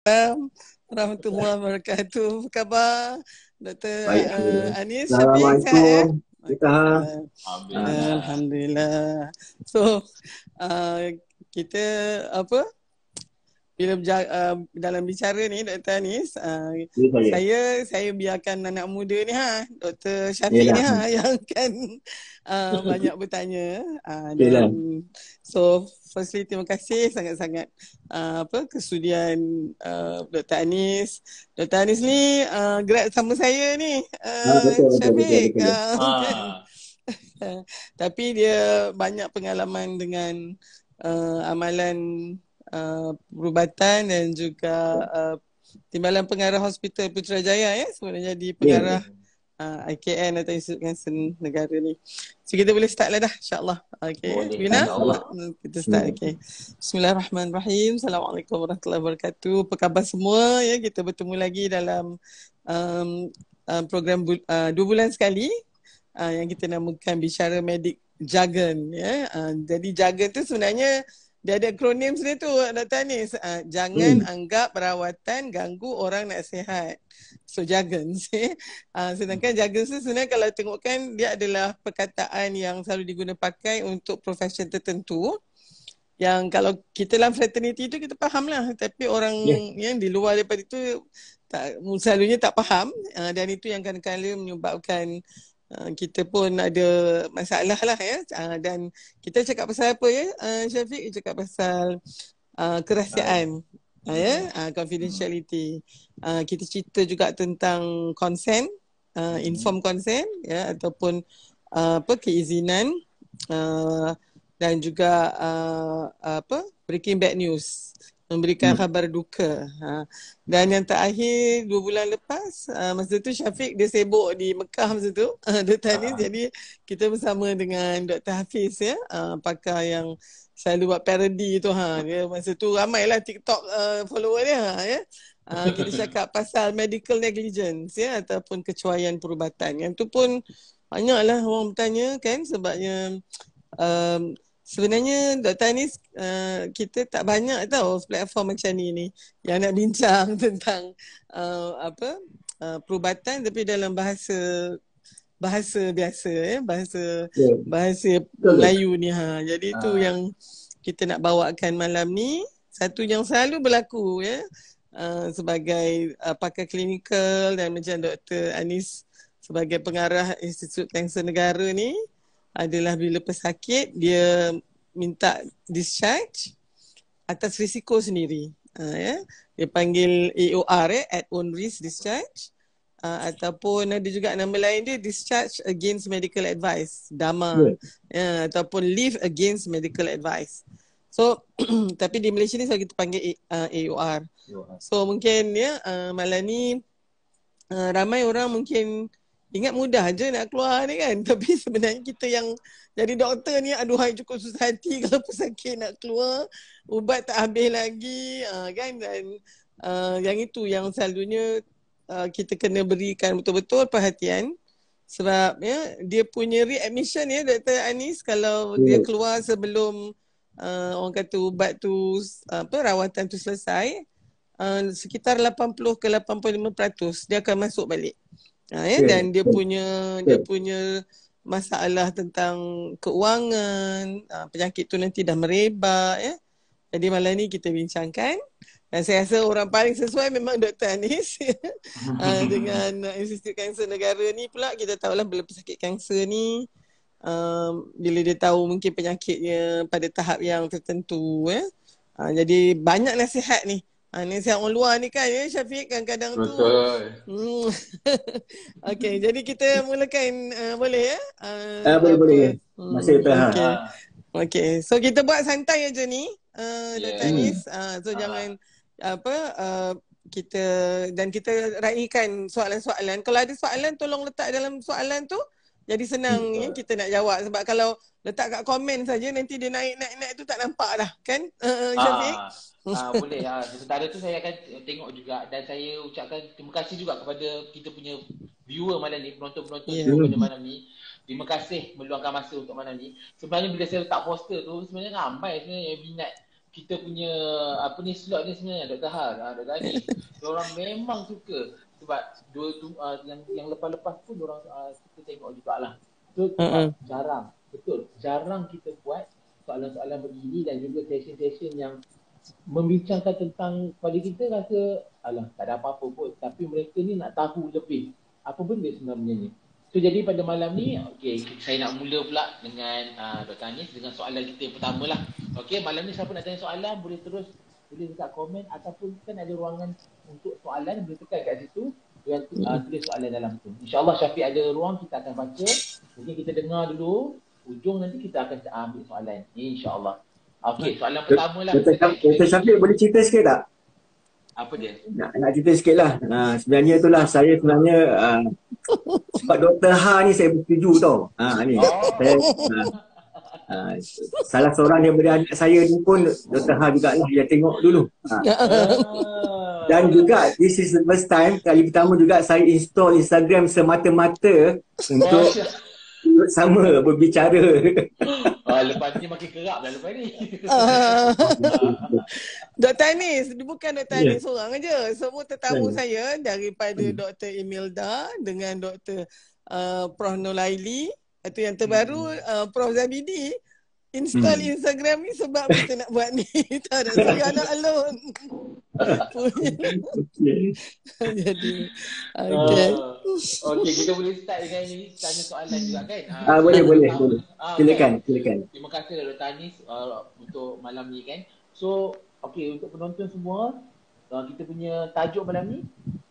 Assalamualaikum warahmatullahi wabarakatuh. Apa khabar Dr. Baik. Anis Syafiq, sihat Assalamualaikum. Kita Waalaikumsalam. Alhamdulillah. Alhamdulillah. So kita apa bila dalam bicara ni Dr. Anis, saya. saya biarkan anak muda ni Dr. Syafiq ni yang kan banyak bertanya dan so firstly terima kasih sangat-sangat kesudian Dr. Anis. Dr. Anis ni grad sama saya ni, Syafiq. Tapi dia banyak pengalaman dengan amalan perubatan dan juga Timbalan Pengarah Hospital Putrajaya sebenarnya di pengarah IKN atau Institut Kanser Negara ni. So kita boleh start lah dah, insyaAllah. Okay, Wina, kita start. Okay. Bismillahirrahmanirrahim. Assalamualaikum warahmatullahi wabarakatuh. Apa khabar semua? Ya, kita bertemu lagi dalam program 2 bulan sekali yang kita namakan Bicara Medik Jargon. Jadi jargon tu sebenarnya dia ada akronim sini tu, Dr. Anis. Jangan anggap perawatan ganggu orang nak sihat. So jargon. Sedangkan jargon tu sebenarnya kalau tengokkan dia adalah perkataan yang selalu digunakan pakai untuk profession tertentu. Yang kalau kita dalam fraternity tu kita faham lah. Tapi orang yang di luar daripada itu selalunya tak faham. Dan itu yang kadang-kadang menyebabkan kita pun ada masalah lah dan kita cakap pasal apa Syafiq? Cakap pasal kerahsiaan, confidentiality. Kita cerita juga tentang consent, informed consent ataupun keizinan dan juga breaking bad news, memberikan khabar duka. Dan yang terakhir 2 bulan lepas, masa tu Syafiq dia sibuk di Mekah masa tu, Dr. Anis. Jadi kita bersama dengan Dr. Hafiz pakar yang selalu buat parody tu. Dia masa tu ramailah TikTok follower dia. Kita cakap pasal medical negligence ataupun kecuaian perubatan. Yang tu pun banyaklah orang bertanya kan, sebabnya sebenarnya Dr. Anis, kita tak banyak tahu platform macam ni yang nak bincang tentang perubatan tapi dalam bahasa biasa, bahasa Melayu ni. Jadi itu yang kita nak bawakan malam ni. Satu yang selalu berlaku sebagai pakar klinikal dan macam Dr. Anis sebagai pengarah Institut Kanser Negara ni adalah bila pesakit dia minta discharge atas risiko sendiri. Dia panggil AOR, at own risk discharge, ataupun ada juga nama lain dia discharge against medical advice, DAMA, ataupun leave against medical advice. So tapi di Malaysia ni selalu kita panggil AOR. So mungkin malam ni ramai orang mungkin ingat mudah je nak keluar ni kan. Tapi sebenarnya kita yang jadi doktor ni, aduhai cukup susah hati kalau pesakit nak keluar, ubat tak habis lagi kan. Dan yang itu yang selalunya kita kena berikan betul-betul perhatian. Sebab dia punya readmission Dr. Anis, kalau dia keluar sebelum orang kata ubat tu, rawatan tu selesai, sekitar 80 ke 85% dia akan masuk balik. Dan dia punya masalah tentang keuangan, penyakit tu nanti dah merebak. Jadi malam ni kita bincangkan, dan saya rasa orang paling sesuai memang Dr. Anis dengan Institut Kanser Negara ni pula. Kita tahulah bila pesakit kanser ni, bila dia tahu mungkin penyakitnya pada tahap yang tertentu, jadi banyak nasihat ni. Nasihat orang luar ni kan Syafiq, kadang-kadang tu. Betul. Okay, jadi kita mulakan boleh boleh. Masih tahan. Okay, so kita buat santai aja ni, Dr. Anis. So jangan kita raikan soalan-soalan. Kalau ada soalan tolong letak dalam soalan tu, jadi senang kita nak jawab. Sebab kalau letak kat komen saja nanti dia naik tu tak nampak dah kan, Syafiq. Boleh. Sementara tu saya akan tengok juga, dan saya ucapkan terima kasih juga kepada kita punya viewer malam ni, penonton-penonton pada malam ni. Terima kasih meluangkan masa untuk malam ni. Sebenarnya bila saya letak poster tu, sebenarnya ramai sebenarnya yang minat kita punya apa ni slot ni sebenarnya Dr. Har, Dr. Anis. Diorang memang suka sebab yang lepas-lepas pun diorang kita tengok jugalah. So jarang, betul. Jarang kita buat soalan-soalan begini dan juga session-session yang membincangkan tentang pada kita rasa alah tak ada apa-apa pun, tapi mereka ni nak tahu lebih apa benda sebenarnya ni. So jadi pada malam ni okey, saya nak mula pula dengan Dr. Anis dengan soalan kita yang pertama lah. Okey, malam ni siapa nak tanya soalan boleh terus tulis dekat komen ataupun kan ada ruangan untuk soalan, boleh tekan kat situ dan tulis soalan dalam tu. InsyaAllah Syafiq ada ruang, kita akan baca. Mungkin kita dengar dulu, ujung nanti kita akan ambil soalan, InsyaAllah. Okey, soalan pertama lah. Dr. Syafiq boleh cerita sikit tak? Apa dia? Nak cerita sikit lah. Sebenarnya itulah saya sebenarnya sebab Dr. Ha ni saya bersetuju tau. Ni. Saya, salah seorang daripada anak saya ni pun Dr. Ha jugalah dia tengok dulu. Dan juga this is the first time, kali pertama juga saya install Instagram semata-mata untuk sama berbicara. Lepas ni makin kerap dah lepas ni. Dr. Anis, bukan Dr. Anis seorang aja. Semua tetamu saya daripada Dr. Imelda dengan Dr. Prof. Nolaili, itu yang terbaru Prof. Zabidi install Instagram ni sebab kita nak buat ni. Tak ada saya anak alone. Jadi okey, kita boleh start dengan ini, tanya soalan juga kan? Boleh. Silakan. Terima kasih Dr. Anis untuk malam ni kan. So, okey, untuk penonton semua, kita punya tajuk malam ni,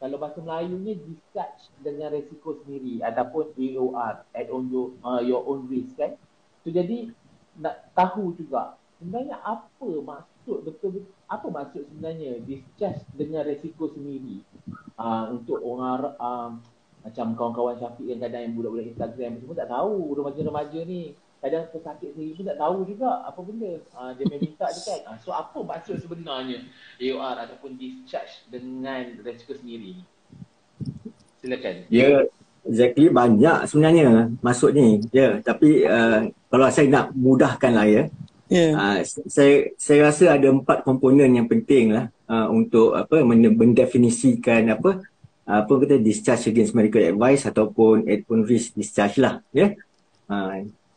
kalau bahasa Melayunya discharge dengan resiko sendiri ataupun AOR, add on your own risk kan. So jadi nak tahu juga sebenarnya apa maksud apa maksud sebenarnya discharge dengan resiko sendiri. Untuk orang macam kawan-kawan Syafiq yang kadang yang budak-budak Instagram semua tak tahu, remaja-remaja ni kadang pesakit sendiri pun tak tahu juga apa benda. Dia minta je kan. So apa maksud sebenarnya AOR ataupun discharge dengan resiko sendiri? Silakan. Ya, exactly, banyak sebenarnya maksud ni. Ya, tapi kalau saya nak mudahkan lah ya. Saya rasa ada 4 komponen yang penting lah untuk mendefinisikan apa kata discharge against medical advice ataupun add on risk discharge lah ya.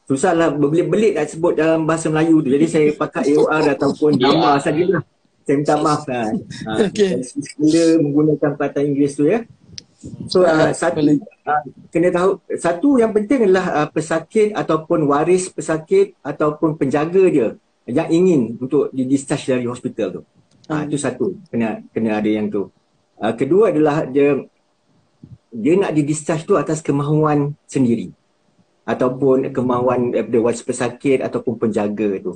Susahlah berbelit-belit nak sebut dalam bahasa Melayu tu. Jadi saya pakai AOR ataupun DAMA sajalah. Saya minta maaf kan. Bila menggunakan perkataan Inggeris tu ya. So kena tahu satu yang penting adalah pesakit ataupun waris pesakit ataupun penjaga dia yang ingin untuk di-discharge dari hospital tu. Itu satu, kena ada yang tu. Kedua adalah dia nak di-discharge tu atas kemahuan sendiri ataupun kemahuan daripada waris pesakit ataupun penjaga tu.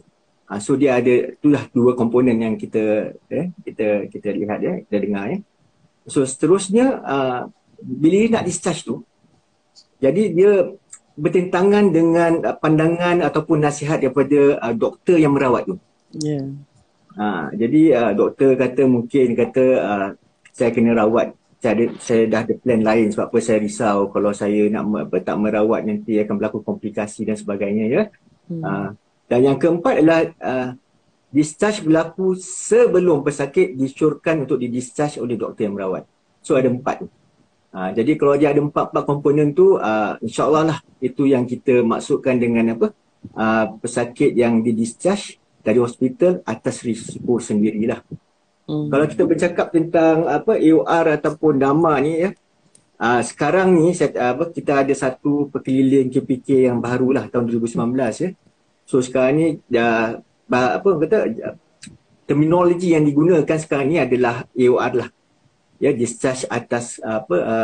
So dia ada, itulah 2 komponen yang kita lihat ya, kita dengar ya. So seterusnya bila dia nak discharge tu, jadi dia bertentangan dengan pandangan ataupun nasihat daripada doktor yang merawat tu. Jadi doktor mungkin kata saya kena rawat, saya dah ada plan lain sebab apa saya risau kalau saya nak tak merawat nanti akan berlaku komplikasi dan sebagainya ya. Dan yang keempat adalah discharge berlaku sebelum pesakit disyorkan untuk di-discharge oleh doktor yang merawat. So ada 4. Jadi kalau dia ada 4 komponen tu, insyaAllah lah itu yang kita maksudkan dengan pesakit yang di-discharge dari hospital atas risiko sendirilah. Kalau kita bercakap tentang AOR ataupun DAMA ni ya, sekarang ni kita ada satu perkeliling KPK yang barulah tahun 2019 ya. So sekarang ni terminologi yang digunakan sekarang ni adalah AOR lah. Ya, discharge atas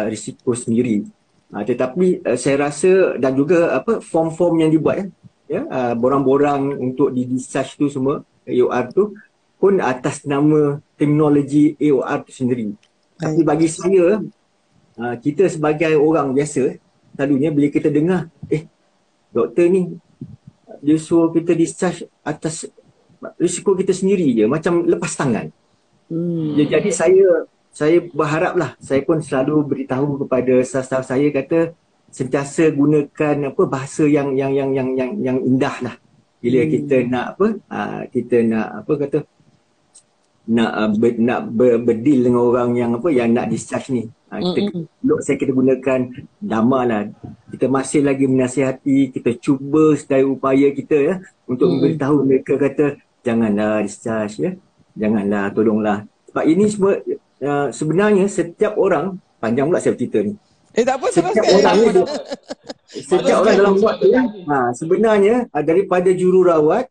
risiko sendiri. Tetapi saya rasa dan juga form-form yang dibuat ya, borang-borang untuk di-discharge tu semua AOR tu pun atas nama terminologi AOR tu sendiri. Tapi bagi saya, kita sebagai orang biasa, selalunya bila kita dengar, doktor ni dia suruh kita discharge atas risiko kita sendiri je, macam lepas tangan. Jadi saya berharaplah, saya pun selalu beritahu kepada staff saya, kata sentiasa gunakan bahasa yang indah lah bila kita nak berdil dengan orang yang nak discharge ni. Kita gunakan dama lah. Kita masih lagi menasihati, kita cuba sedaya upaya kita ya untuk memberitahu mereka kata janganlah discharge ya. Janganlah, tolonglah. Sebab ini semua sebenarnya setiap orang, panjang pula saya cerita ni. Tak apa, setiap orang ni setiap orang dalam waktu sebenarnya daripada jururawat,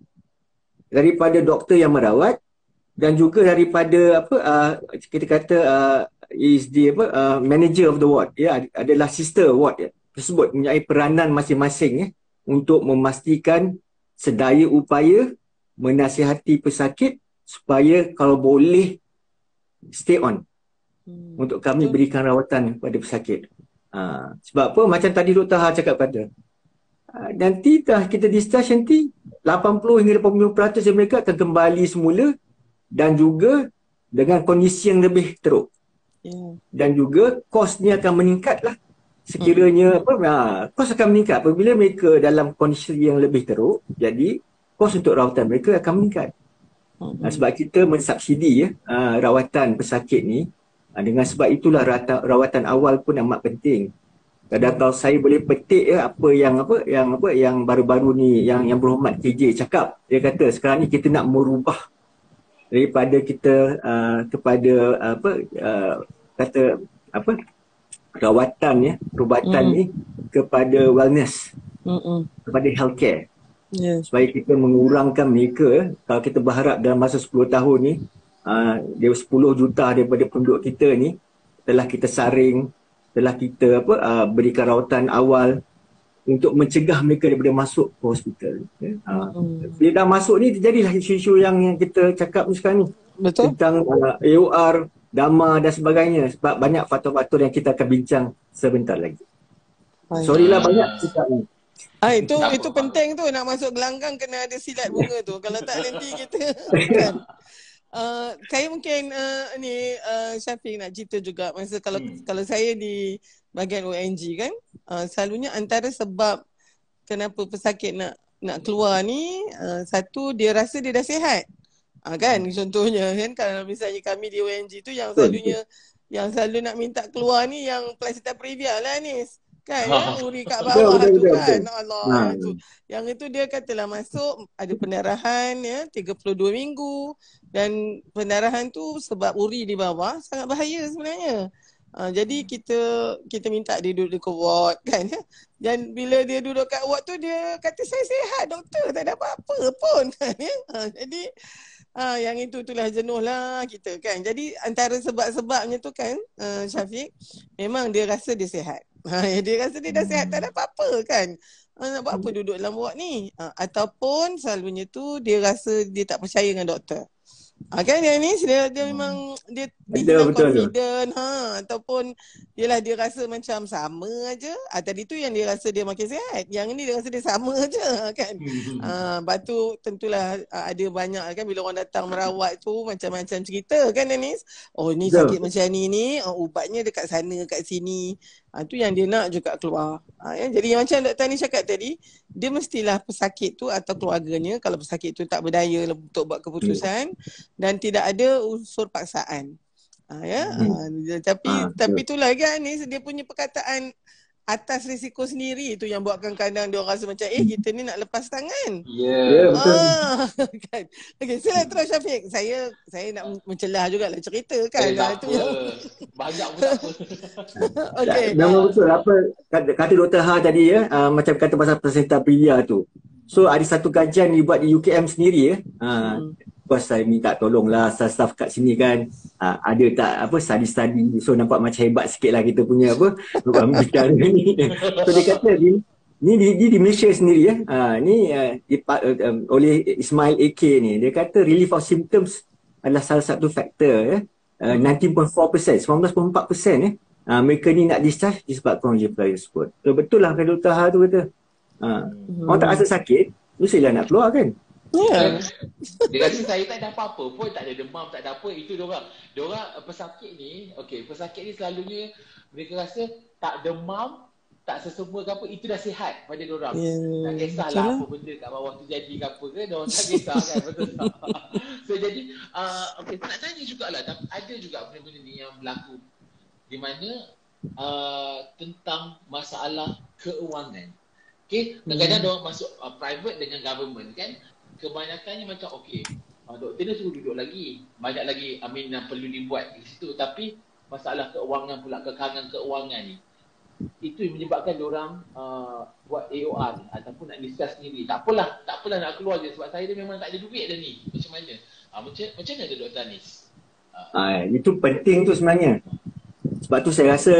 daripada doktor yang merawat, dan juga daripada kita kata is the manager of the ward ya, adalah sister ward ya, tersebut mempunyai peranan masing-masing ya untuk memastikan sedaya upaya menasihati pesakit supaya kalau boleh stay on untuk kami berikan rawatan kepada pesakit. Sebab apa, macam tadi Dr. Ha cakap kata, nanti kita discharge nanti 80 hingga 80% dari mereka akan kembali semula dan juga dengan kondisi yang lebih teruk. Dan juga kos ni akan meningkat lah. Sekiranya kos akan meningkat apabila mereka dalam kondisi yang lebih teruk, jadi kos untuk rawatan mereka akan meningkat. Sebab kita mensubsidi rawatan pesakit ni. Dengan sebab itulah rawatan awal pun amat penting. Kadang kalau saya boleh petik apa yang baru-baru ni yang berhormat KJ cakap, dia kata sekarang ni kita nak merubah daripada kita kepada rawatan ya, perubatan ni kepada wellness, kepada healthcare. Supaya kita mengurangkan mereka. Kalau kita berharap dalam masa 10 tahun ni dia 10 juta daripada penduduk kita ni telah kita saring, telah kita berikan rawatan awal untuk mencegah mereka daripada masuk ke hospital. Bila dah masuk ni terjadilah isu-isu yang kita cakap ni sekarang ni. Betul. Tentang AOR, dama dan sebagainya. Sebab banyak faktor-faktor yang kita akan bincang sebentar lagi. Sorry lah banyak cakap ni. Itu penting tu, nak masuk gelanggang kena ada silat bunga tu. Kalau tak nanti kita kan. Saya mungkin Syafiq nak cerita juga masa kalau saya di bahagian ONG kan, selalunya antara sebab kenapa pesakit nak keluar ni, satu dia rasa dia dah sihat. Kan contohnya kan, kalau misalnya kami di ONG tu yang selalu nak minta keluar ni yang placenta previa lah ni. Kan uri kat bawah tu kan. Allah tu. Yang itu dia katalah masuk ada pendarahan ya 32 minggu, dan pendarahan tu sebab uri di bawah sangat bahaya sebenarnya. Jadi kita minta dia duduk dekat ward kan. Dan bila dia duduk kat ward tu dia kata saya sihat doktor, tak ada apa-apa pun kan ya. Jadi yang itulah jenuh lah kita kan. Jadi antara sebab-sebabnya tu kan Syafiq, memang dia rasa dia sihat. Dia rasa dia dah sihat, tak ada apa-apa kan. Nak buat apa duduk dalam ward ni? Ataupun selalunya tu dia rasa dia tak percaya dengan doktor. Kan yang ni dia memang dia hilang confident ataupun dia rasa macam sama aja. Tadi tu yang dia rasa dia makin sihat, yang ni dia rasa dia sama aja kan. Lepas tu tentulah ada banyak kan bila orang datang merawat tu macam-macam cerita kan Anis. Oh ni sakit macam ni ubatnya dekat sana dekat sini. Tu yang dia nak juga keluar. Jadi macam Dr. Anis cakap tadi, dia mestilah pesakit tu atau keluarganya, kalau pesakit tu tak berdaya untuk buat keputusan dan tidak ada unsur paksaan. Tapi itulah kan ni dia punya perkataan atas risiko sendiri tu yang buatkan kadang dia orang rasa macam kita ni nak lepas tangan. Betul. Kan. Okey, sila terus Syafiq. Saya nak mencelah jugalah cerita kan. Itu banyak pun tak apa. Okey. Memang betul apa kata Dr. Ha tadi ya, macam kata pasal placenta previa tu. So ada satu kajian dibuat di UKM sendiri ya. Bos saya minta tolonglah staff kat sini kan. Ada tak study-study. So nampak macam hebat sikit lah kita punya bicara ni. So dia kata ni di Malaysia sendiri ya. Oleh Ismail AK ni. Dia kata relief of symptoms adalah salah satu faktor ya. 19.4%, 19.4% ya. Mereka ni nak discharge disebabkan oleh pelari tersebut. So betul lah kata Dr. Ha tu kata. Orang tak rasa sakit, mestilah nak keluar kan. Dia rasa saya tak ada apa-apa pun, tak ada demam, tak ada apa. Itu diorang pesakit ni, pesakit ni selalunya mereka rasa tak demam, tak sesemua ke apa, itu dah sihat pada diorang. Tak Yeah. kisahlah apa benda kat bawah tu jadi ke apa ke, diorang tak kisah kan, betul tak? So jadi, okay, nak tanya jugalah, tapi ada juga benda-benda ni yang berlaku di mana tentang masalah keuangan. Okay, kadang-kadang diorang masuk private dengan government kan, kebanyakannya macam okay, doktor dia suruh duduk lagi, banyak lagi yang perlu dibuat di situ, tapi masalah keuangan pula, kekangan keuangan ni, itu yang menyebabkan diorang buat AOR ni, ataupun nak discuss sendiri. Tak apalah nak keluar je sebab saya dia memang tak ada duit dah ni. Macam mana? Macam mana Dr. Anis? Itu penting tu sebenarnya. Sebab tu saya rasa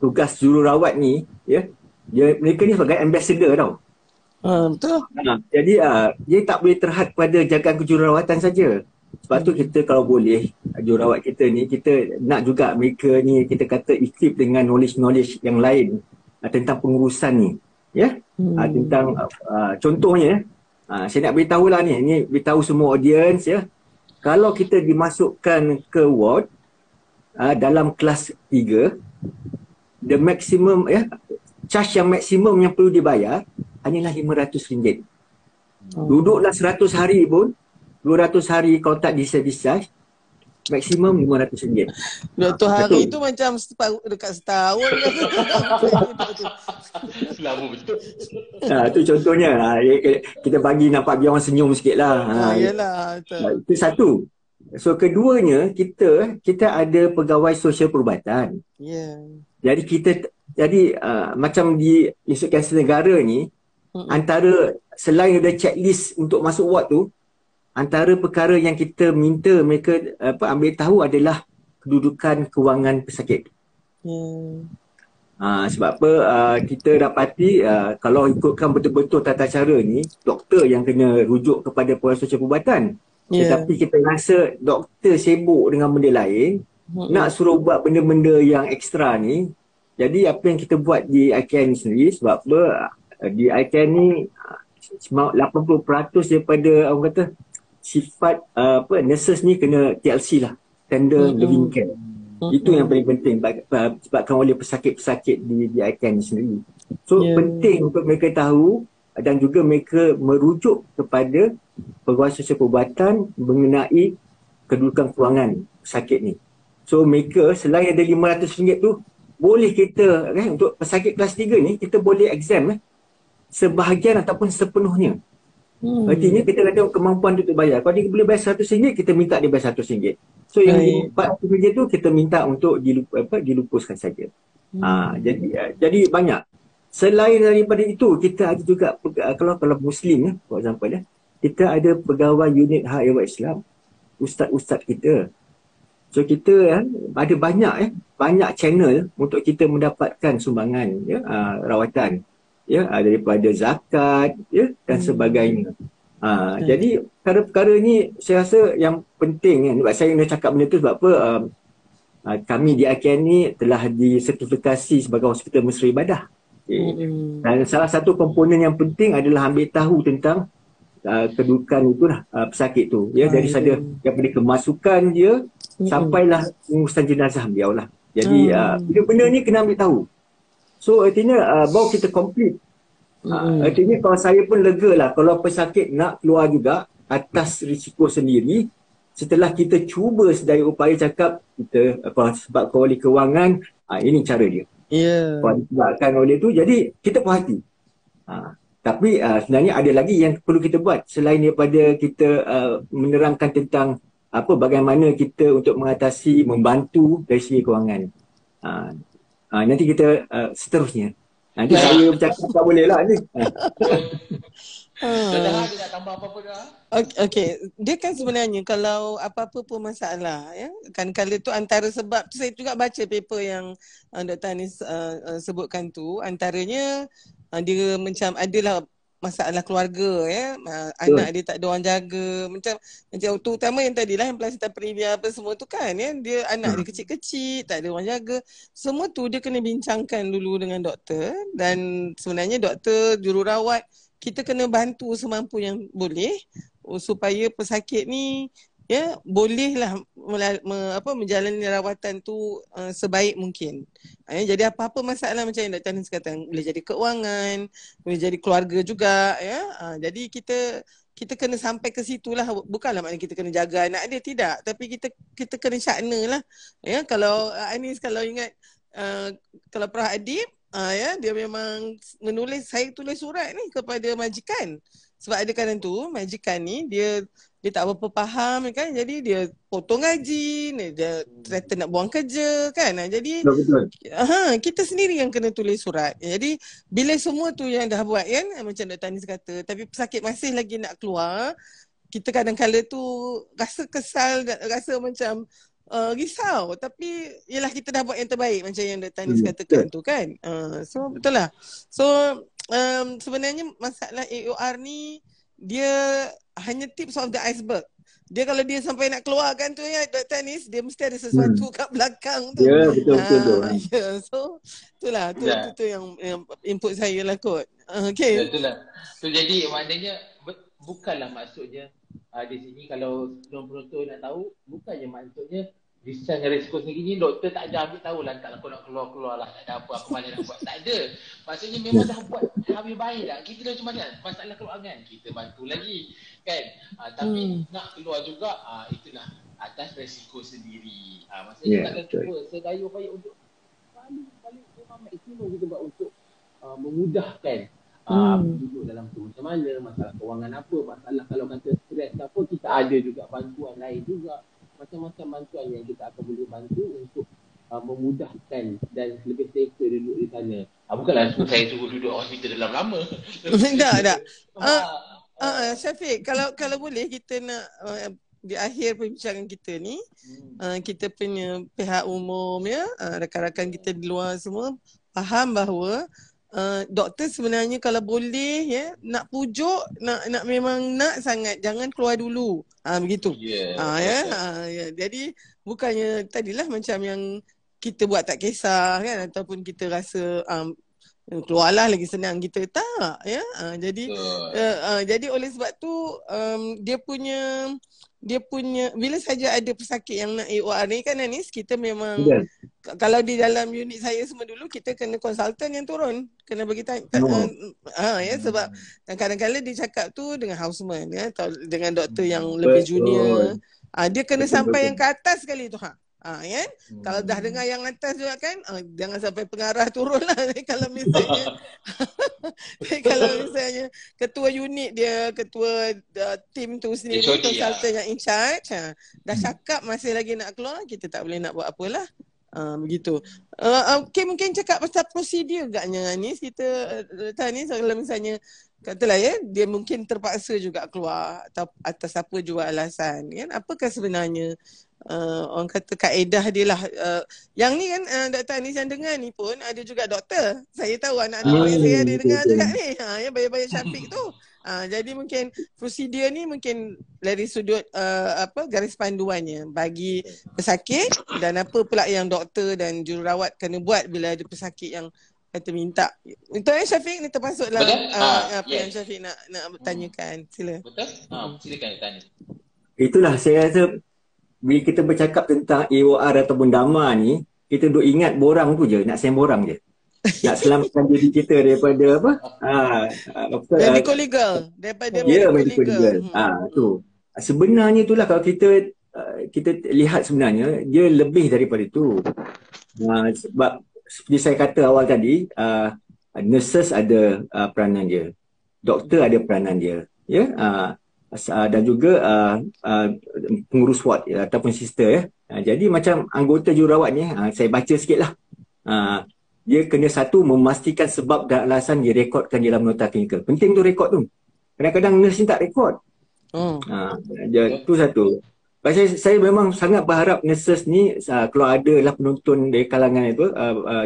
tugas jururawat ni, ya, mereka ni sebagai ambassador tau. Betul. Jadi dia tak boleh terhad pada jagaan kejururawatan saja. Sebab tu kita kalau boleh, jururawat kita ni, kita nak juga mereka ni kita kata equip dengan knowledge yang lain tentang pengurusan ni. Ya? Tentang contohnya, saya nak beritahu lah ni beritahu semua audience ya. Kalau kita dimasukkan ke ward dalam kelas 3, the maximum ya, charge yang maksimum yang perlu dibayar hanyalah RM500. Duduklah 100 hari pun, 200 hari kalau tak discharge, maksimum RM500. Dr. Hari itu macam dekat setahun kan. Selama betul. Itu contohnya. Kita bagi nampak biar orang senyum sikit lah. Yalah. Itu satu. So keduanya, kita ada pegawai sosial perubatan. Jadi macam di Institut Kanser Negara ni, antara selain ada checklist untuk masuk ward tu, antara perkara yang kita minta mereka ambil tahu adalah kedudukan kewangan pesakit. Sebab apa kita dapati kalau ikutkan betul-betul tata cara ni, doktor yang kena rujuk kepada pegawai sosial perubatan. Tetapi kita rasa doktor sibuk dengan benda lain, nak suruh buat benda-benda yang ekstra ni. Jadi apa yang kita buat di IKN ni sendiri, sebab apa di IKN ni 80% daripada orang kata sifat nurses ni kena TLC lah, tender living care. Itu yang paling penting sebabkan oleh pesakit-pesakit di IKN ni sendiri. So penting untuk mereka tahu dan juga mereka merujuk kepada pegawai sosial perubatan mengenai kedudukan kewangan pesakit ni. So mereka selain ada RM500 tu, boleh kita untuk pesakit kelas 3 ni kita boleh exam sebahagian ataupun sepenuhnya. Artinya kita ada kemampuan untuk bayar. Kalau dia boleh bayar RM100, kita minta dia bayar RM100. So yang RM4 tu kita minta untuk dilupuskan saja. Jadi banyak. Selain daripada itu, kita ada juga kalau Muslim for example kita ada pegawai unit hak ehwal Islam, ustaz-ustaz kita. So kita ada banyak channel untuk kita mendapatkan sumbangan rawatan daripada zakat dan sebagainya. Jadi perkara-perkara ni saya rasa yang penting sebab saya nak cakap benda tu sebab apa kami di IKN ni telah disertifikasi sebagai hospital mesra ibadah. Dan salah satu komponen yang penting adalah ambil tahu tentang kedudukan itulah pesakit tu dari daripada kemasukan dia sampailah pengurusan jenazah beliau lah. Jadi benda-benda ni kena ambil tahu. So artinya baru kita complete. Artinya kalau saya pun lega lah kalau pesakit nak keluar juga atas risiko sendiri, setelah kita cuba sedaya upaya cakap kita sebab oleh kewangan, ini cara dia. Disebabkan oleh tu, jadi kita puas hati. Tapi sebenarnya ada lagi yang perlu kita buat selain daripada kita menerangkan tentang bagaimana kita untuk mengatasi, membantu dari segi kewangan. Nanti kita seterusnya. Nanti saya bercakap tak boleh lah ni. Dia nak tambah apa-apa dah? Okay. Dia kan sebenarnya kalau apa-apa pun masalah kan kala tu antara sebab tu saya juga baca paper yang Dr. Anis sebutkan tu, antaranya dia macam adalah masalah keluarga anak dia tak ada orang jaga, macam terutama yang tadilah yang placenta previa apa semua tu kan dia anak dia kecil-kecil, tak ada orang jaga, semua tu dia kena bincangkan dulu dengan doktor. Dan sebenarnya doktor, jururawat, kita kena bantu semampu yang boleh supaya pesakit ni ya bolehlah menjalani rawatan tu sebaik mungkin. Jadi apa-apa masalah macam yang Dr. Anis kata, boleh jadi keuangan, boleh jadi keluarga juga, ya. Jadi kita kena sampai ke situlah, bukanlah maknanya kita kena jaga anak dia, tidak, tapi kita kena syakna lah, ya. Kalau Anis kalau ingat kalau Prof Adib, ya, dia memang menulis, saya tulis surat ni kepada majikan. Sebab ada kadang tu majikan ni dia tak berapa faham kan, jadi dia potong gaji, dia threaten nak buang kerja kan. Jadi kita sendiri yang kena tulis surat. Jadi bila semua tu yang dah buat kan, macam Dr. Anis kata, tapi pesakit masih lagi nak keluar, kita kadang-kala tu rasa kesal, rasa macam risau, tapi yelah kita dah buat yang terbaik macam yang Dr. Anis katakan tu kan. So betul lah. So sebenarnya masalah AOR ni dia hanya tips of the iceberg. Dia kalau dia sampai nak keluarkan tu ya Dr. Anis, dia mesti ada sesuatu kat belakang tu. Ya, betul. So itulah tu yang input saya lah kot. Okay. Betul lah. So jadi maknanya bukanlah maksudnya di sini kalau penonton nak tahu, bukannya maksudnya risau dan risiko sendiri ni doktor tak ada ambil tahu lah, taklah kau nak keluar lah, tak ada apa aku mana nak buat, tak ada. Maksudnya memang dah buat habis baik dah. Kita dah macam mana masalah keuangan, kita bantu lagi kan. Tapi nak keluar juga, itulah atas risiko sendiri. Maksudnya takkan cuba sedaya upaya untuk paling memang maksimum kita buat untuk memudahkan duduk dalam tu macam mana, masalah kewangan apa, masalah kalau kata stres apa, kita ada juga bantuan lain juga, macam-macam bantuan yang kita akan boleh bantu untuk memudahkan dan lebih safer duduk di sana. Bukanlah saya suruh duduk hospital dalam lama. Tak. Syafiq, kalau boleh kita nak di akhir perbincangan kita ni, kita punya pihak umum ya, rakan-rakan kita di luar semua faham bahawa doktor sebenarnya kalau boleh ya, nak pujuk, nak memang nak sangat, jangan keluar dulu. Begitu. Ya. Jadi bukannya tadilah macam yang kita buat tak kisah kan, ataupun kita rasa keluarlah lagi senang, kita tak ya. Jadi oleh sebab tu dia punya bila saja ada pesakit yang nak AOR ni kan Anis, kita memang kalau di dalam unit saya semua dulu, kita kena konsultan yang turun, kena bagi ya, sebab kadang-kadang dia cakap tu dengan houseman ya, atau dengan doktor yang lebih junior, dia kena sampai yang ke atas sekali tu kan. Kalau dah dengar yang atas juga kan, jangan sampai pengarah turun lah. Kalau misalnya ketua unit dia, ketua tim tu sendiri, konsultan yang in charge, dah cakap masih lagi nak keluar, kita tak boleh nak buat apalah. Begitu. Okay, mungkin cakap pasal prosedur agaknya Anis, kita Anis, kalau misalnya katalah ya, dia mungkin terpaksa juga keluar atau atas apa jua alasan kan, apakah sebenarnya orang kata kaedah dia lah. Yang ni kan Dr. Anis yang dengar ni pun ada juga doktor. Saya tahu anak-anak saya ada dengar juga ni. Ya, bayar-bayar Syafiq tu. Jadi mungkin prosedur ni mungkin dari sudut garis panduannya bagi pesakit, dan apa pula yang doktor dan jururawat kena buat bila ada pesakit yang kata minta. Untuk Syafiq ni termasuklah apa yang Syafiq nak tanyakan. Sila. Betul? Silakan tanya. Itulah saya rasa bila kita bercakap tentang AOR ataupun dama ni, kita duk ingat borang tu je, nak semborang je. Nak selamatkan diri kita daripada apa? Medical legal. Daripada medical legal. Tu. Sebenarnya itulah kalau kita lihat sebenarnya dia lebih daripada itu. Sebab seperti saya kata awal tadi, nurses ada peranan dia. Doktor ada peranan dia. Ya. Dan juga pengurus ward ataupun sister ya. Jadi macam anggota jururawat ni, saya baca sikit lah. Dia kena satu memastikan sebab dan alasan direkodkan dalam nota klinikal. Penting tu rekod tu. Kadang-kadang nurse ni tak rekod. Itu satu. Saya memang sangat berharap nurses ni kalau ada lah penonton dari kalangan itu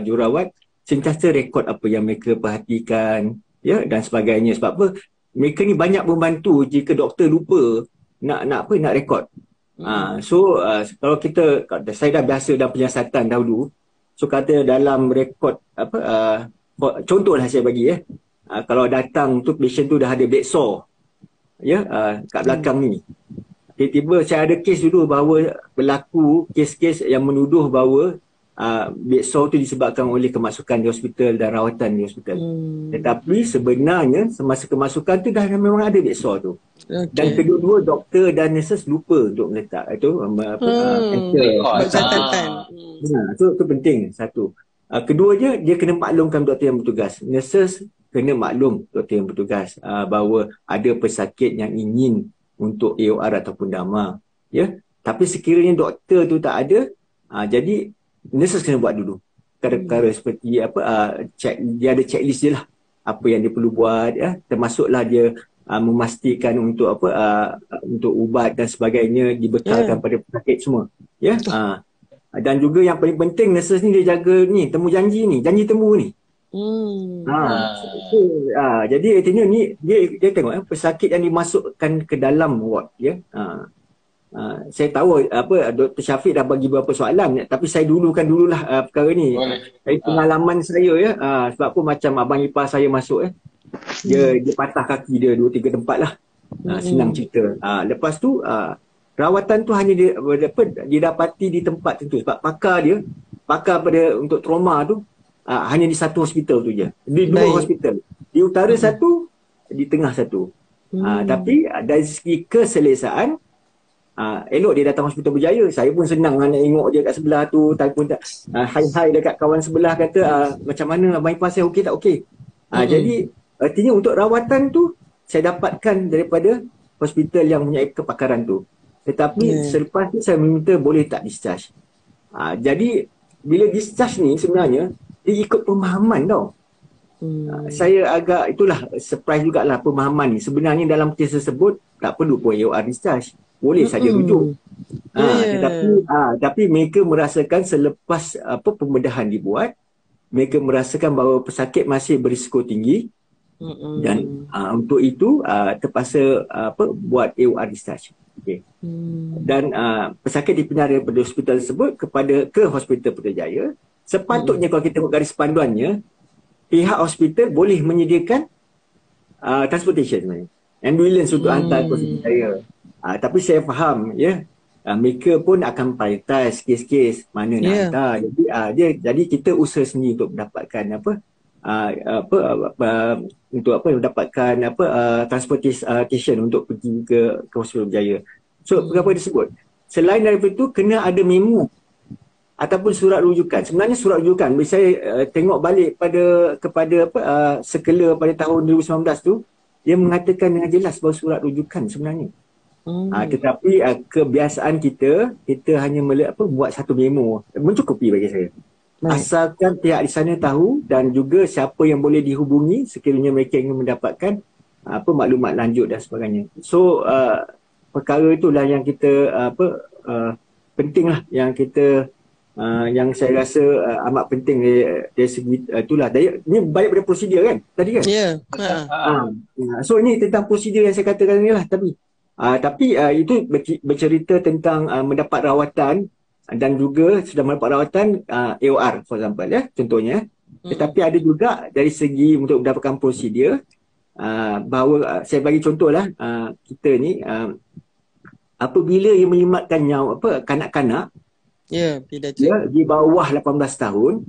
jururawat, sentiasa rekod apa yang mereka perhatikan ya, dan sebagainya. Sebab apa? Mereka ni banyak membantu jika doktor lupa nak rekod. Kalau saya dah biasa dalam penyiasatan dahulu. So kata dalam rekod contohlah saya bagi kalau datang tu patient tu dah ada bed sore ya, kat belakang ni. tiba-tiba saya ada kes dulu bahawa berlaku kes-kes yang menuduh bahawa bed sore tu disebabkan oleh kemasukan di hospital dan rawatan di hospital. Tetapi sebenarnya semasa kemasukan tu dah memang ada bed sore tu. Dan kedua-dua doktor dan nurses lupa untuk meletak itu catatan. Itu penting satu. Keduanya dia kena maklumkan doktor yang bertugas. Nurses kena maklum doktor yang bertugas bahawa ada pesakit yang ingin untuk AOR ataupun dama. Ya. Tapi sekiranya doktor tu tak ada, jadi nurses kena buat dulu. Perkara seperti dia ada checklist dia lah. Apa yang dia perlu buat, ya. Termasuklah dia memastikan untuk untuk ubat dan sebagainya dibekalkan pada pesakit semua. Ya. Dan juga yang paling penting nurses ni dia jaga ni temu janji ni, janji temu ni. Jadi artinya ni dia tengok pesakit yang dimasukkan ke dalam ward, ya. Saya tahu Dr. Syafiq dah bagi beberapa soalan, tapi saya dululah perkara ni. Dari pengalaman saya, ya. Sebab apa macam abang ipar saya masuk, dia patah kaki dia 2-3 tempat lah. Senang cerita. Lepas tu rawatan tu hanya didapati di tempat tentu sebab pakar pada untuk trauma tu hanya di satu hospital tu je. Di 2 hospital. Di utara satu, di tengah satu. Tapi dari segi keselesaan, elok dia datang Hospital Berjaya. Saya pun senang nak tengok dia kat sebelah tu, telefon hai dekat kawan sebelah, kata macam mana abang ipar saya, okey tak okey. Jadi artinya untuk rawatan tu saya dapatkan daripada hospital yang punya kepakaran tu. Tetapi selepas tu saya meminta boleh tak discharge. Jadi bila discharge ni sebenarnya dia ikut pemahaman tau. Saya agak itulah surprise jugalah pemahaman ni. Sebenarnya dalam kes tersebut tak perlu pun AOR discharge. Boleh saja rujuk. Tapi mereka merasakan selepas pembedahan dibuat, mereka merasakan bahawa pesakit masih berisiko tinggi. Dan untuk itu terpaksa buat AOR discharge. Okay. Dan pesakit dipindah daripada hospital tersebut ke Hospital Putrajaya. Sepatutnya kalau kita tengok garis panduannya, pihak hospital boleh menyediakan transportation sebenarnya. Ambulans untuk hantar ke Hospital Putrajaya. Tapi saya faham, ya, mereka pun akan prioritize kes-kes mana nak hantar. Jadi kita usaha sendiri untuk mendapatkan untuk mendapatkan transportation untuk pergi ke Hospital Berjaya. So perkara disebut selain daripada itu kena ada memo ataupun surat rujukan. Sebenarnya surat rujukan bila saya tengok balik kepada Sekela pada tahun 2019 tu, dia mengatakan dengan jelas bahawa surat rujukan sebenarnya. Tetapi kebiasaan kita hanya buat satu memo mencukupi bagi saya. Asalkan pihak di sana tahu dan juga siapa yang boleh dihubungi sekiranya mereka ingin mendapatkan maklumat lanjut dan sebagainya. So perkara itulah yang kita pentinglah yang kita yang saya rasa amat penting dari segi itulah. Ini balik pada prosedur kan tadi kan? Ya. So ini tentang prosedur yang saya katakan ni lah tapi itu bercerita tentang mendapat rawatan dan juga sudah mendapat rawatan AOR for example, ya, contohnya. Tetapi ada juga dari segi untuk mendapatkan prosedur bahawa saya bagi contohlah kita ni apabila ia melibatkan kanak-kanak di bawah 18 tahun,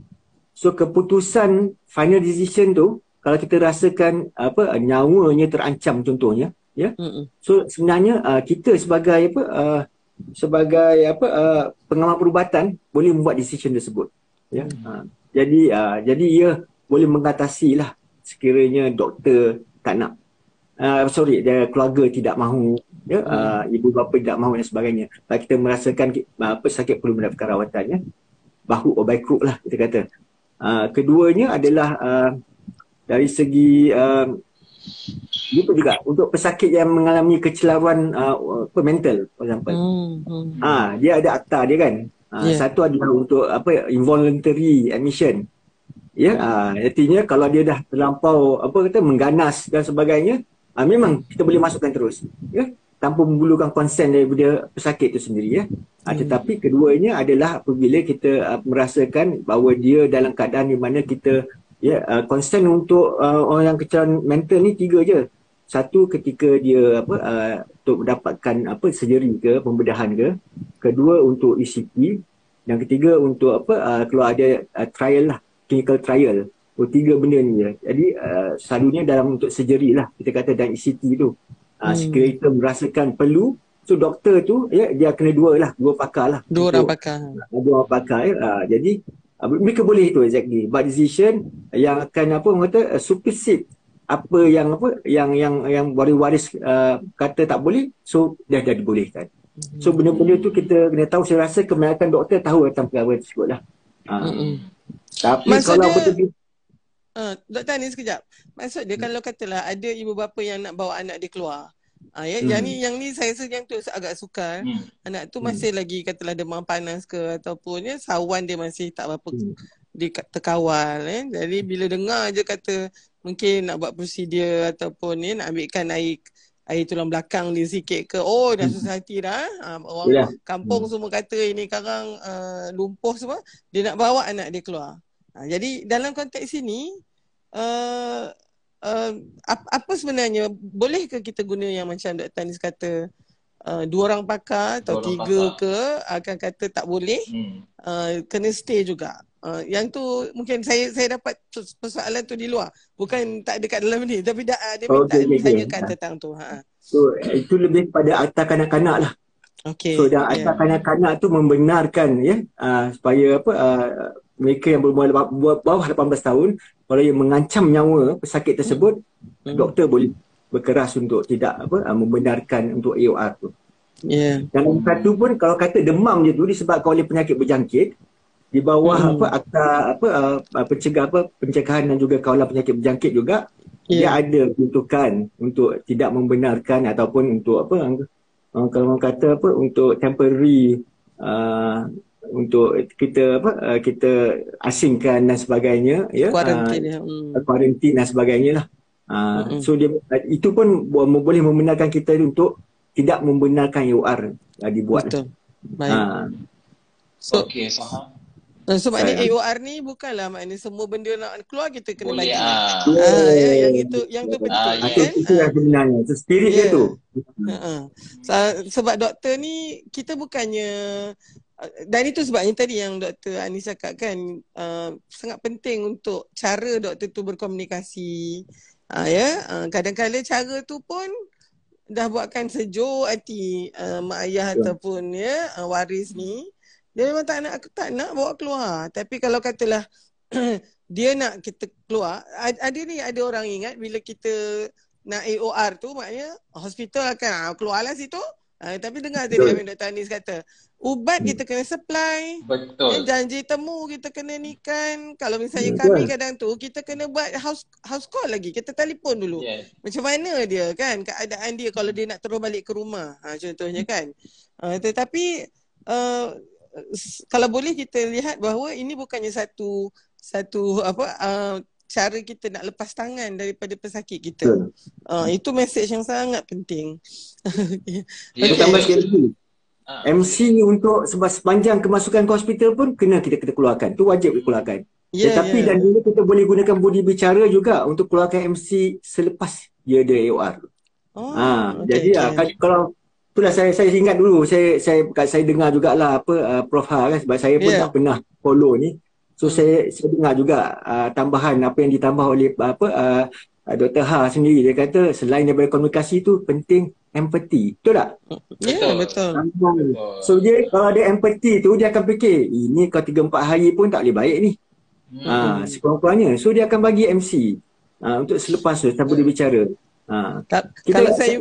so keputusan final decision tu kalau kita rasakan nyawanya terancam contohnya, ya. So sebenarnya kita sebagai pengamal perubatan boleh membuat decision tersebut, ya. Jadi ia boleh mengatasilah sekiranya doktor tak nak keluarga tidak mahu, ya, ibu bapa tidak mahu dan sebagainya. Kalau kita merasakan pesakit perlu mendapatkan rawatan, ya, bahu or by crook lah kita kata. Keduanya adalah dari segi itu juga untuk pesakit yang mengalami kecelaruan mental, for example. Dia ada akta dia kan. Satu adalah untuk involuntary admission. Ya, artinya kalau dia dah terlampau mengganas dan sebagainya, memang kita boleh masukkan terus, ya, tanpa memerlukan konsen daripada pesakit itu sendiri, ya. Tetapi keduanya adalah apabila kita merasakan bahawa dia dalam keadaan di mana kita, ya, konsen untuk orang yang kecelaruan mental ni 3 je. Satu ketika dia untuk mendapatkan surgery ke, pembedahan ke. Kedua untuk ECT. Yang ketiga untuk kalau ada trial lah, clinical trial. Tiga benda ni je. Jadi selalunya dalam untuk surgery lah, kita kata dan ECT tu. Sekiranya kita merasakan perlu, so doktor tu dia kena dua pakar lah. Dua orang pakar. Dua orang pakar. Jadi mereka boleh tu exactly. But decision yang akan orang kata supersede apa yang waris kata tak boleh, so dah dibolehkan. So benda-benda tu kita kena tahu. Saya rasa kebanyakan doktor tahu tentang perkara tersebut lah. Tapi maksud kalau dia, betul Doktor ni sekejap. Maksud dia kalau katalah ada ibu bapa yang nak bawa anak dia keluar. Yang ni saya rasa yang tu agak sukar. Anak tu masih lagi katalah demam panas ke ataupun sawan dia masih tak berapa terkawal. Jadi bila dengar je kata mungkin nak buat prosedur ataupun nak ambilkan air tulang belakang dia sikit ke, dah susah hati dah. Orang kampung semua kata ini sekarang lumpuh semua, dia nak bawa anak dia keluar. Jadi dalam konteks ini apa sebenarnya, bolehkah kita guna yang macam Dr. Anis kata dua orang pakar atau tiga ke, akan kata tak boleh, kena stay juga. Yang tu mungkin saya dapat persoalan tu di luar, bukan tak ada kat dalam ni, tapi dia minta tanyakan tentang tu. So itu lebih pada akta kanak-kanak lah. So dah akta kanak-kanak tu membenarkan supaya mereka yang berumur bawah 18 tahun, kalau yang mengancam nyawa pesakit tersebut, doktor boleh berkeras untuk tidak membenarkan untuk AOR tu. Dan satu pun kalau kata demam je tu disebabkan oleh penyakit berjangkit, di bawah akta pencegahan dan juga kawalan penyakit berjangkit juga, dia ada peruntukan untuk tidak membenarkan ataupun untuk kalau orang kata untuk temporary untuk kita asingkan dan sebagainya, kuarantin dan sebagainya lah. So dia itu pun boleh membenarkan kita untuk tidak membenarkan AOR dibuat. Betul. Baik. Faham. So maknanya AOR ni bukanlah maknanya semua benda nak keluar kita kena bagi. Yang tu penting. Itu yang sebenarnya. Spirit dia tu. Sebab doktor ni kita bukannya, dan itu sebabnya tadi yang Dr. Anis cakap kan, sangat penting untuk cara doktor tu berkomunikasi. Kadang-kadang cara tu pun dah buatkan sejuk hati mak ayah ataupun waris ni. Dia memang tak nak bawa keluar. Tapi kalau katalah dia nak kita keluar, ada orang ingat bila kita nak AOR tu maknanya hospital akan keluarlah situ. Tapi dengar tadi Dr. Anis kata, ubat kita kena supply. Betul. Janji temu kita kena ni kan. Kalau misalnya kami kadang tu kita kena buat house call lagi. Kita telefon dulu. Macam mana dia kan, keadaan dia kalau dia nak terus balik ke rumah. Contohnya kan. Tetapi kalau boleh kita lihat bahawa ini bukannya satu cara kita nak lepas tangan daripada pesakit kita. Itu mesej yang sangat penting. Tambah sekali lagi, MC untuk sepanjang kemasukan ke hospital pun kita keluarkan. Tu wajib dikeluarkan. Tetapi dan dulu kita boleh gunakan budi bicara juga untuk keluarkan MC selepas dia ada AOR. Jadi kalau itulah saya ingat dulu, saya dengar jugalah Prof Ha kan, sebab saya pun tak pernah follow ni. So saya dengar juga tambahan apa yang ditambah oleh Dr. Ha sendiri. Dia kata selain daripada komunikasi tu penting empathy. Betul tak? Betul. So dia kalau ada empathy tu, dia akan fikir ini kalau 3-4 hari pun tak boleh baik ni. Sekurang-kurangnya. So dia akan bagi MC untuk selepas tu kita boleh bicara. Kalau saya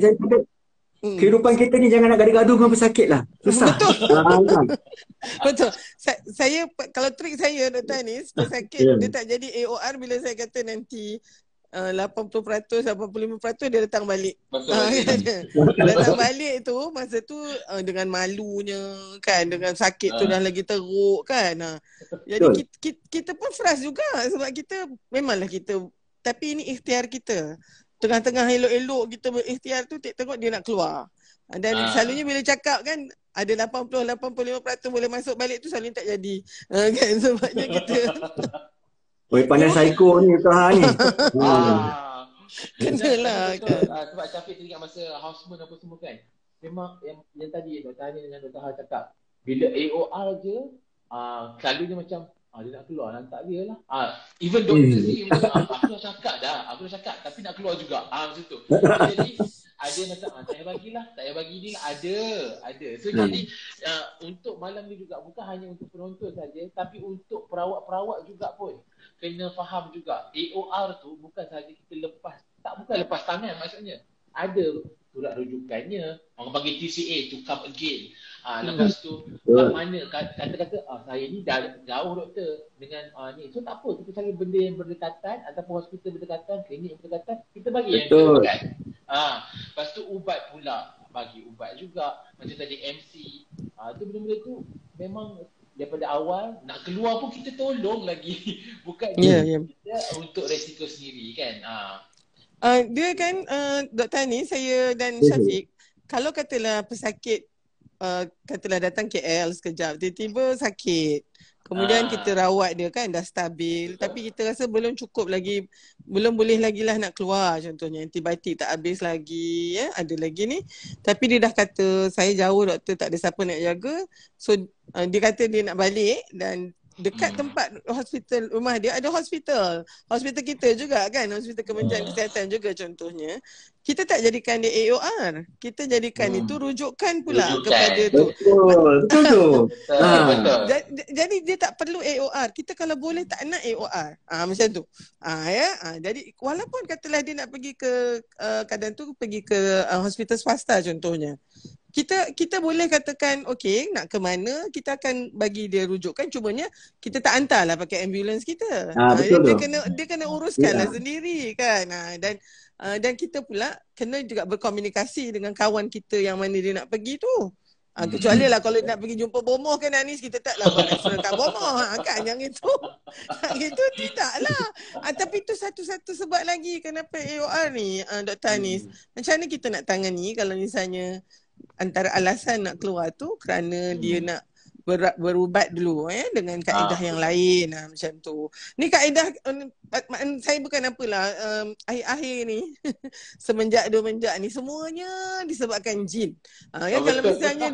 kehidupan kita ni jangan nak gaduh-gaduh dengan pesakit lah. Susah. Betul. Saya kalau trik saya Dr. Anis, pesakit dia tak jadi AOR bila saya kata nanti 80%, 85% dia datang balik. Datang balik tu masa tu dengan malunya kan, dengan sakit tu dah lagi teruk kan. Jadi kita pun frust juga sebab kita memanglah kita, tapi ini ikhtiar kita. Tengah-tengah elok-elok kita berikhtiar tu, tengok dia nak keluar. Dan selalunya bila cakap kan, ada 80-85% boleh masuk balik tu selalunya tak jadi. Kan sebabnya kita pandai psycho ni Tuhan ni. Kenalah kan. Sebab Syafiq teringat masa houseman apa semua kan. memang yang tadi Dr. Hani dengan Dr. Hal cakap, bila AOR je, selalunya macam dia nak keluar, lantak dia lah. Even doktor sendiri macam, aku dah cakap tapi nak keluar juga. Macam tu. Jadi ada macam, tak payah bagilah, tak payah bagi ni lah. Ada. So jadi untuk malam ni juga, bukan hanya untuk penonton saja, tapi untuk perawat-perawat juga pun kena faham juga, AOR tu bukan sahaja kita bukan lepas tangan maksudnya. Ada surat rujukannya, orang panggil TCA, to come again. Lepas tu kat mana kata-kata saya ni dah jauh doktor dengan ni, so tak apa, kita cari benda yang berdekatan ataupun hospital berdekatan, klinik berdekatan, kita bagi yang berdekatan. Lepas tu ubat pula, bagi ubat juga macam tadi MC. Tu benda-benda tu memang daripada awal nak keluar pun kita tolong lagi. Bukan kita untuk resiko sendiri kan. Dia kan Dr. Hani, saya dan Syafiq, kalau katalah pesakit katalah datang KL sekejap, tiba-tiba sakit, kemudian kita rawat dia kan, dah stabil, tapi kita rasa belum cukup lagi, belum boleh lagi lah nak keluar, contohnya antibiotik tak habis lagi, ada lagi ni, tapi dia dah kata saya jauh doktor, tak ada siapa nak jaga, so dia kata dia nak balik, dan dekat tempat hospital rumah dia ada hospital kita juga kan, hospital Kementerian Kesihatan juga contohnya. Kita tak jadikan dia AOR, kita jadikan itu rujukan pula kepada tu. Betul. Jadi dia tak perlu AOR. Kita kalau boleh tak nak AOR. Macam tu. Jadi walaupun katalah dia nak pergi ke kadang tu pergi ke hospital swasta contohnya. Kita boleh katakan okey, nak ke mana kita akan bagi dia rujukan, cumanya kita tak hantarlah pakai ambulans kita. Dia kena uruskanlah sendiri kan. Dan kita pula kena juga berkomunikasi dengan kawan kita yang mana dia nak pergi tu. Kecuali lah kalau nak pergi jumpa bomoh kan Anis, kita taklah buat referral kat bomoh kan, yang itu. Yang itu tidaklah. Tapi itu satu-satu sebab lagi kenapa AOR ni Dr. Anis. Macam mana kita nak tangani kalau misalnya antara alasan nak keluar tu kerana dia nak berubat dulu dengan kaedah yang lain macam tu. Ni kaedah saya bukan apalah akhir-akhir ni semenjak ni semuanya disebabkan jin. Kalau misalnya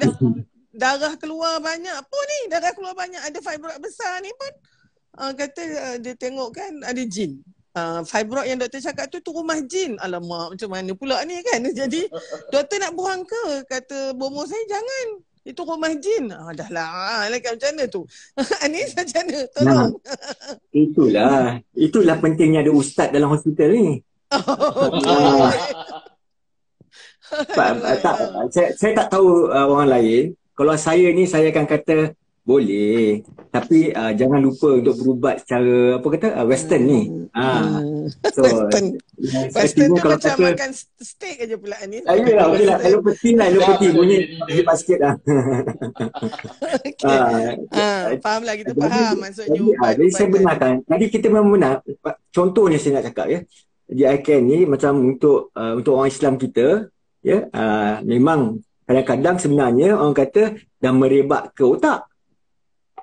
darah keluar banyak pun ni, darah keluar banyak, ada fibroid besar ni pun kata dia tengok kan ada jin. Fibroid yang doktor cakap tu rumah jin. Alamak, macam mana pula ni kan. Jadi doktor nak buang ke? Kata bomoh saya jangan. Itu rumah jin. Dah lah. Macam mana tu? Anis macam mana? Tolong. Itulah pentingnya ada ustaz dalam hospital ni. Saya tak tahu orang lain. Kalau saya ni, saya akan kata boleh. Tapi jangan lupa untuk berubat secara western ni. Western tu macam makan steak aja pula ni. Okeylah, elopati bunyi sikit lah. Fahamlah, kita faham maksudnya ubat. Jadi saya benarkan. Tadi kita memang benar. Contohnya saya nak cakap di ICAN ni macam untuk orang Islam kita, memang kadang-kadang sebenarnya orang kata dah merebak ke otak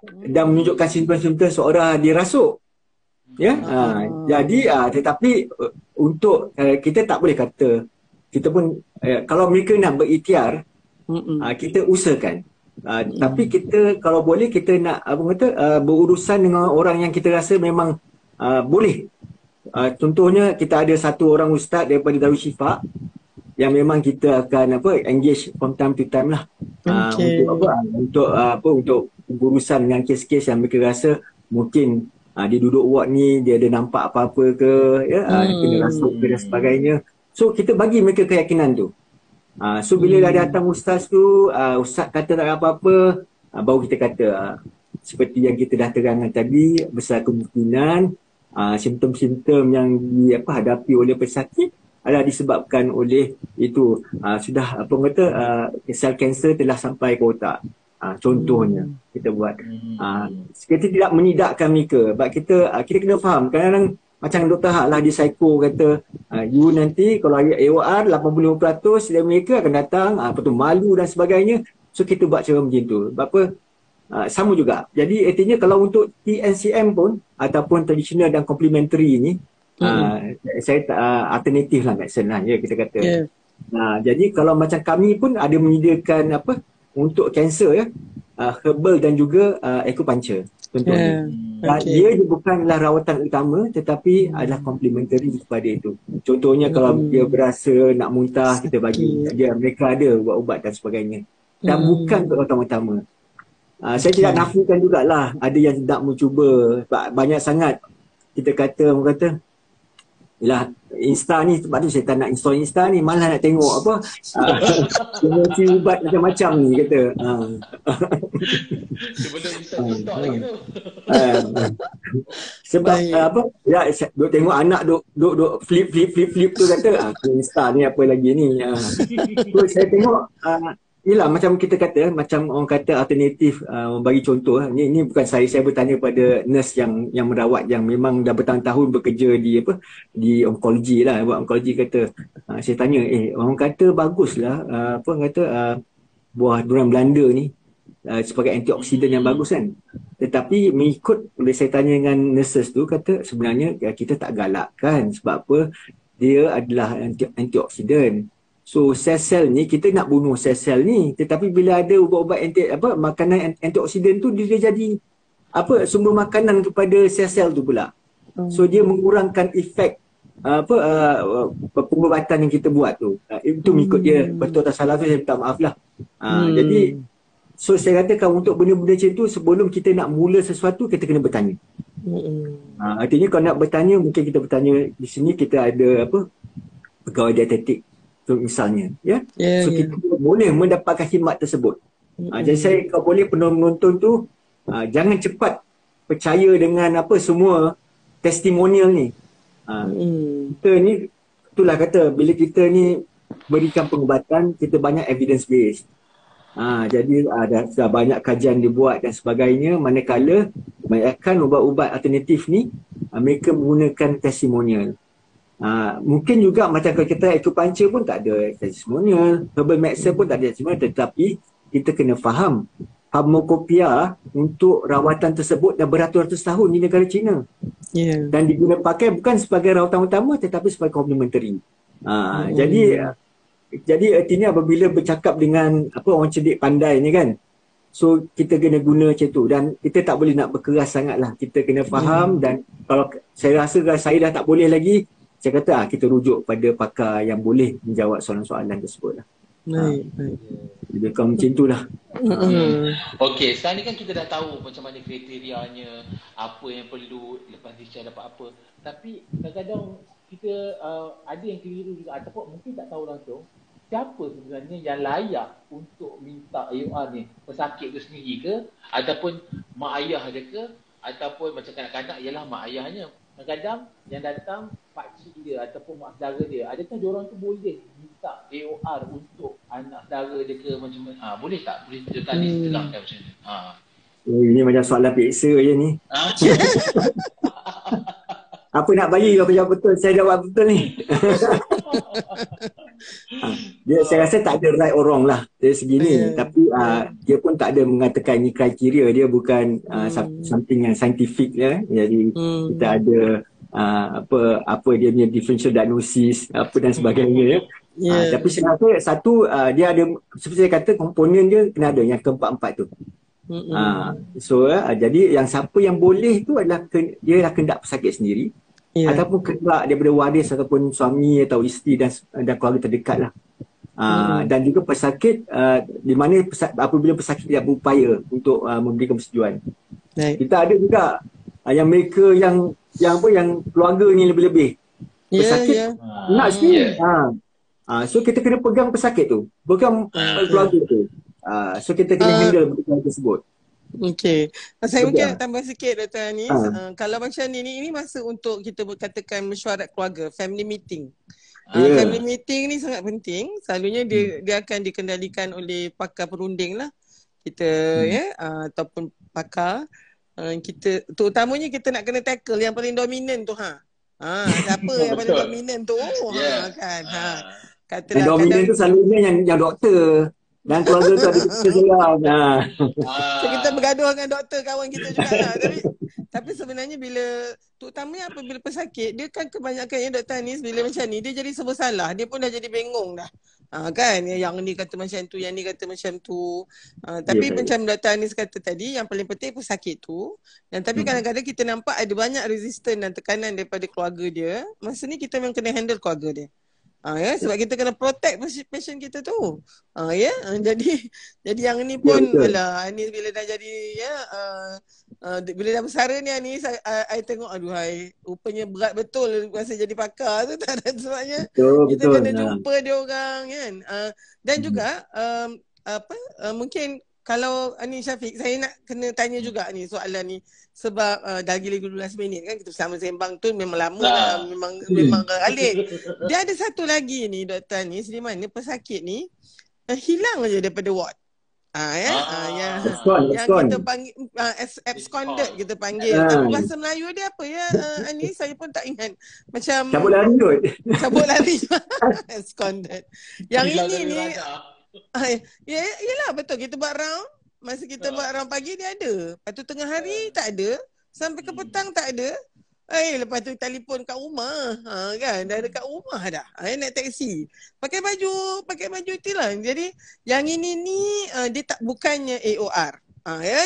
dan menunjukkan simptom-simptom seorang dirasuk. Jadi tetapi untuk kita tak boleh kata, kita pun kalau mereka nak berikhtiar, kita usahakan. Tapi kita kalau boleh kita nak berurusan dengan orang yang kita rasa memang boleh. Contohnya kita ada satu orang ustaz daripada Darul Shifa yang memang kita akan engage from time to time lah. Untuk urusan dengan kes-kes yang mereka rasa mungkin dia duduk ward ni, dia ada nampak apa-apa ke, dia kena rasuk ke dan sebagainya. So kita bagi mereka keyakinan tu. So bila dah datang ustaz tu, ustaz kata tak ada apa-apa, baru kita kata seperti yang kita dah terangkan tadi, besar kemungkinan simptom-simptom yang dihadapi oleh pesakit adalah disebabkan oleh itu sudah sel kanser telah sampai ke otak. Contohnya kita buat. Kita tidak menidakkan mereka. Sebab kita kena faham. Kadang-kadang macam Dr. Haq lah, dia psycho kata you nanti kalau AOR 85% dari mereka akan datang malu dan sebagainya. So kita buat cara macam tu. Sebab apa? Sama juga. Jadi artinya kalau untuk TNCM pun ataupun traditional dan complementary ni, saya alternatif lah medicine lah kita kata. Jadi kalau macam kami pun ada menyediakan untuk kanser ya, herbal dan juga acupuncture contohnya. Dia bukanlah rawatan utama tetapi adalah complementary kepada itu. Contohnya kalau dia berasa nak muntah, kita bagi mereka ada ubat-ubat dan sebagainya. Dan bukan untuk rawatan utama. Saya tidak nafikan jugalah ada yang nak mencuba. Banyak sangat kita kata yalah, Insta ni, sebab tu saya tak nak install Insta ni, malah nak tengok promosi ubat macam-macam ni kata. Sebab ya, duk tengok anak duk flip tu kata, Insta ni apa lagi ni. So saya tengok yelah, macam kita kata, macam orang kata alternatif, bagi contoh, ni bukan saya bertanya pada nurse yang merawat, yang memang dah bertahun-tahun bekerja di onkologi lah, buat onkologi kata, saya tanya, orang kata baguslah, buah durian Belanda ni, sebagai antioksidan yang bagus kan. Tetapi mengikut, bila saya tanya dengan nurses tu, kata sebenarnya kita tak galakkan, sebab apa, dia adalah antioksidan. So sel-sel ni kita nak bunuh sel-sel ni, tetapi bila ada ubat-ubat makanan antioksidan tu, dia jadi sumber makanan kepada sel-sel tu pula. So dia mengurangkan efek pengubatan yang kita buat tu. Itu mengikut dia, betul atau salah tu saya minta maaf lah. Jadi so saya katakan untuk benda-benda macam tu, sebelum kita nak mula sesuatu, kita kena bertanya. Artinya kalau nak bertanya, mungkin kita bertanya di sini, kita ada pegawai dietetik so, misalnya, so kita boleh mendapatkan khidmat tersebut. Jadi saya, kalau boleh penonton tu jangan cepat percaya dengan semua testimonial ni. Kita ni, itulah kata, bila kita ni berikan pengubatan, kita banyak evidence based. Jadi dah banyak kajian dibuat dan sebagainya, manakala kebanyakan ubat-ubat alternatif ni mereka menggunakan testimonial. Mungkin juga macam kalau kita acupuncture pun tak ada testimonial, herbal medicine pun tak ada testimonial, tetapi kita kena faham pharmacopoeia untuk rawatan tersebut dah beratus-ratus tahun di negara China. Dan diguna pakai bukan sebagai rawatan utama tetapi sebagai complementary. Jadi artinya apabila bercakap dengan orang cerdik pandai ni kan, so kita kena guna macam tu, dan kita tak boleh nak berkeras sangat lah, kita kena faham. Dan kalau saya rasa saya dah tak boleh lagi, saya kata kita rujuk pada pakar yang boleh menjawab soalan-soalan tersebut lah. Baik. Jadi kalau macam tu lah. Okey, sekarang ni kan kita dah tahu macam mana kriterianya, apa yang perlu, lepas discharge dapat apa. Tapi kadang-kadang kita ada yang keliru juga, ataupun mungkin tak tahu langsung siapa sebenarnya yang layak untuk minta AUR ni. Pesakit tu sendiri ke, ataupun mak ayah dia ke, ataupun macam kanak-kanak ialah mak ayahnya. Kadang-kadang yang datang pakcik dia ataupun mak saudara dia, adakah diorang tu boleh minta AOR untuk anak saudara dia ke macam mana? Boleh tak? Boleh ceritakan ni terangkan macam ni. Ini macam soalan peksa je ni. Apa nak bagi kalau jawab betul? Saya jawab betul ni. Saya rasa tak ada right or wrong lah dari segi ni. Tapi dia pun tak ada mengatakan ni kriteria. Dia bukan something yang scientific ya. Jadi kita ada apa dia punya differential diagnosis apa dan sebagainya. Tapi saya rasa satu, dia ada, seperti saya kata, komponen dia kena ada yang keempat-empat tu. Jadi yang siapa yang boleh tu adalah dia dah kendak pesakit sendiri, ataupun kendak daripada waris ataupun suami atau isteri dan keluarga terdekat lah. Dan juga pesakit di mana apabila pesakit tidak berupaya untuk memberikan persetujuan. Kita ada juga yang mereka yang keluarga ni lebih-lebih pesakit nak sendiri. So kita kena pegang pesakit tu, pegang keluarga tu. So kita kena handle benda tersebut. Okey. Saya mungkin nak tambah sikit Dr. Anis. Kalau macam ni, ini masa untuk kita berkatakan mesyuarat keluarga, family meeting. Family meeting ni sangat penting. Selalunya dia akan dikendalikan oleh pakar perunding lah. Kita ataupun pakar. Kita terutamanya kita nak kena tackle yang paling dominan tu siapa yang paling dominan tu kan. Yang dominan tu selalunya yang doktor. Dan keluarga tu ada seseorang. So kita bergaduh dengan doktor kawan kita juga lah. Tapi sebenarnya terutamanya apabila pesakit, dia kan kebanyakan Dr. Anis bila macam ni, dia jadi serba salah. Dia pun dah jadi bengong dah. Kan yang ni kata macam tu, yang ni kata macam tu. Tapi macam Dr. Anis kata tadi, yang paling penting pesakit tu. Dan tapi kadang-kadang kita nampak ada banyak resistance dan tekanan daripada keluarga dia. Masa ni kita memang kena handle keluarga dia. Sebab kita kena protect patient kita tu. Jadi yang ni pun alah, Anis bila dah jadi bila dah bersara ni Anis, I tengok aduhai, rupanya berat betul masa jadi pakar tu, tak ada sebabnya. Kita kena jumpa dia orang kan. Dan juga mungkin kalau Anis Syafiq, saya nak kena tanya juga ni soalan ni. Sebab dah lagi 12 minit kan kita bersama sembang tu memang lama lah, memang alik. Dia ada satu lagi ni Dr. Anis, di mana pesakit ni hilang aja daripada ward. Yang kita panggil absconded kita panggil. Tapi bahasa Melayu dia apa ya Anis, saya pun tak ingat. Macam cabut lari kot. Cabut lari. Absconded. Yang ini ni yelah betul, kita buat round. Masa kita buat round pagi dia ada. Lepas tu tengah hari tak ada. Sampai ke petang tak ada. Lepas tu telefon kat rumah. Kan dah dekat rumah dah. Naik taksi. Pakai baju itulah. Jadi yang ini ni dia tak, bukannya AOR.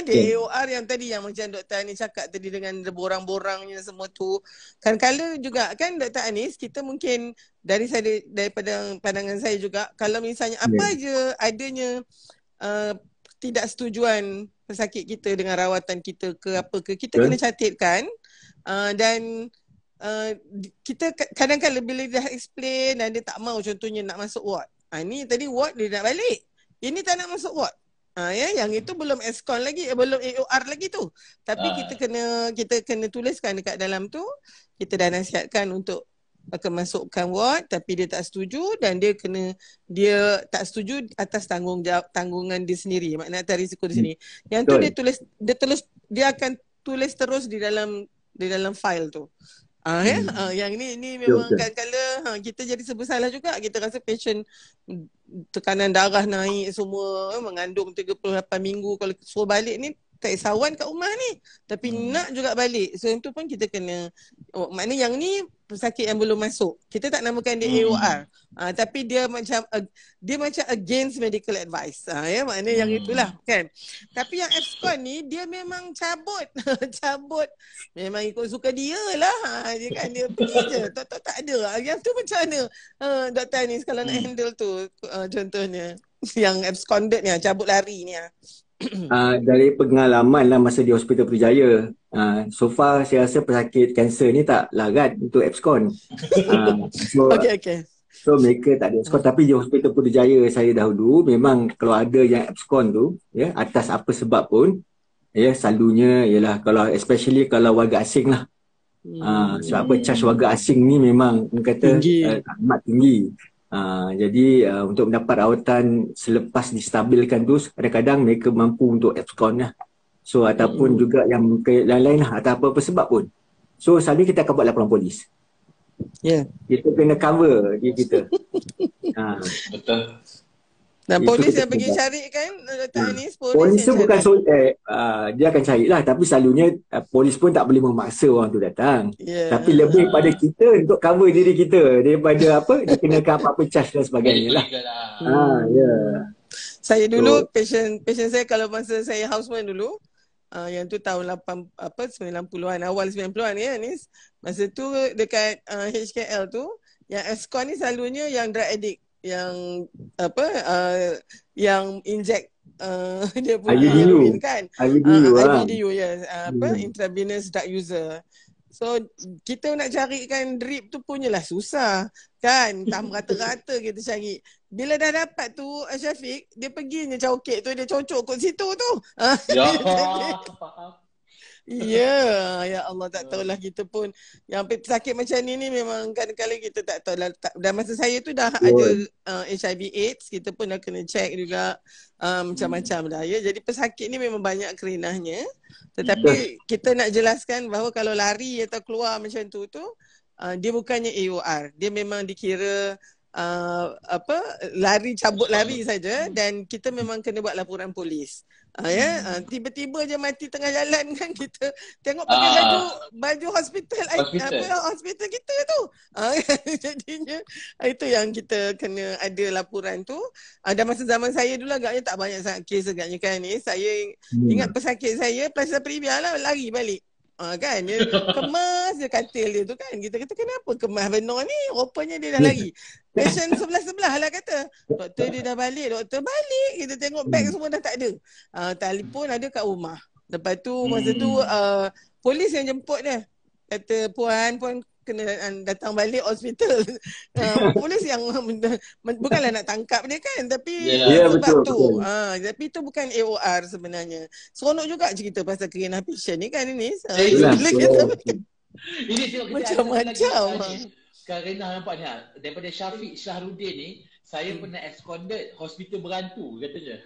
Dia AOR yang tadi yang macam Dr. Anis cakap tadi dengan borang-borangnya semua tu. Kadang-kadang juga kan Dr. Anis, kita mungkin daripada pandangan saya juga, kalau misalnya apa aja adanya tidak setujuan pesakit kita dengan rawatan kita ke apa ke, kita kena catatkan. Dan kita kadang-kadang bila dah explain dan dia tak mau, contohnya nak masuk ward. Ni tadi ward dia nak balik. Ini tak nak masuk ward. Yang itu belum ESCON lagi, belum AOR lagi tu. Tapi kita kena tuliskan dekat dalam tu, kita dah nasihatkan untuk akan masukkan ward, tapi dia tak setuju dan dia tak setuju atas tanggungan dia sendiri, maknanya atas risiko di sini. Yang tu dia akan tulis terus di dalam file tu. Yang ni memang kadang-kadang kita jadi serba salah juga. Kita rasa patient tekanan darah naik semua, mengandung 38 minggu, kalau suruh balik ni tak sawan kat rumah ni, tapi nak juga balik. So yang tu pun kita kena, maknanya yang ni pesakit yang belum masuk, kita tak namakan dia AOR, tapi dia macam against medical advice. Maknanya yang itulah kan. Tapi yang abscond ni dia memang cabut memang ikut suka dia lah. Dia kan dia pergi je, tak ada. Yang tu macam mana Dr. Anis kalau nak handle tu, contohnya yang absconded ni, cabut lari ni? Dari pengalaman lah masa di Hospital Putrajaya, so far saya rasa pesakit kanser ni tak larat untuk abscond. So mereka tak ada abscond. Tapi di Hospital Putrajaya saya dahulu, memang kalau ada yang abscond tu, atas apa sebab pun, selalunya ialah especially kalau warga asing lah. Sebab apa, charge warga asing ni memang kata amat tinggi. Jadi untuk mendapat rawatan selepas distabilkan tu, kadang-kadang mereka mampu untuk abscond lah. So ataupun juga yang lain-lain lah, atau apa-apa sebab pun. So selalu kita akan buat laporan polis. Kita kena cover diri kita. Betul. Dan polis yang pergi cari kan Dr. Anis? Polis tu bukan dia akan cari lah, tapi selalunya polis pun tak boleh memaksa orang tu datang. Tapi lebih pada kita untuk cover diri kita daripada dikenakan apa-apa charge dan sebagainya lah. Saya dulu patient saya, kalau masa saya houseman dulu, yang tu tahun 90-an, awal 90-an ya Anis. Masa tu dekat HKL tu, yang abscond ni selalunya yang drug addict, yang yang inject dia punya heroin kan, IVDU intravenous drug user. So kita nak carikan drip tu punyalah susah kan, tak merata-rata kita cari. Bila dah dapat tu Syafiq, dia perginya cawkek tu, dia cocok kat situ tu. Ya Allah, tak tahulah kita pun yang sakit macam ni memang kadang-kadang kita tak tahu lah. Dan masa saya tu dah ada HIV AIDS, kita pun dah kena check juga macam-macam dah ya. Jadi pesakit ni memang banyak kerenahnya. Tetapi kita nak jelaskan bahawa kalau lari atau keluar macam tu dia bukannya AOR. Dia memang dikira apa cabut lari saja, dan kita memang kena buat laporan polis. Tiba-tiba je mati tengah jalan kan, kita tengok pakai baju hospital kita tu. Jadinya itu yang kita kena ada laporan tu. Dan masa zaman saya dulu agaknya tak banyak sangat kes agaknya kan ni. Saya ingat pesakit saya Plaza Privia lah, lari balik. Kan dia kemas je katil dia tu kan. Kita kata kenapa kemas benar ni, rupanya dia dah lari. Patient sebelah-sebelah lah kata, doktor dia dah balik, doktor balik. Kita tengok beg semua dah tak ada. Telefon ada kat rumah. Lepas tu masa tu polis yang jemput dia. Kata puan kena datang balik hospital. Polis yang bukanlah nak tangkap dia kan, tapi sebab tu. Tapi tu bukan AOR sebenarnya. Seronok juga cerita pasal kerenah patient ni kan ini. Macam-macam. Karena nampak ni daripada Syafiq Syahrudin ni, saya pernah absconded hospital berantu katanya.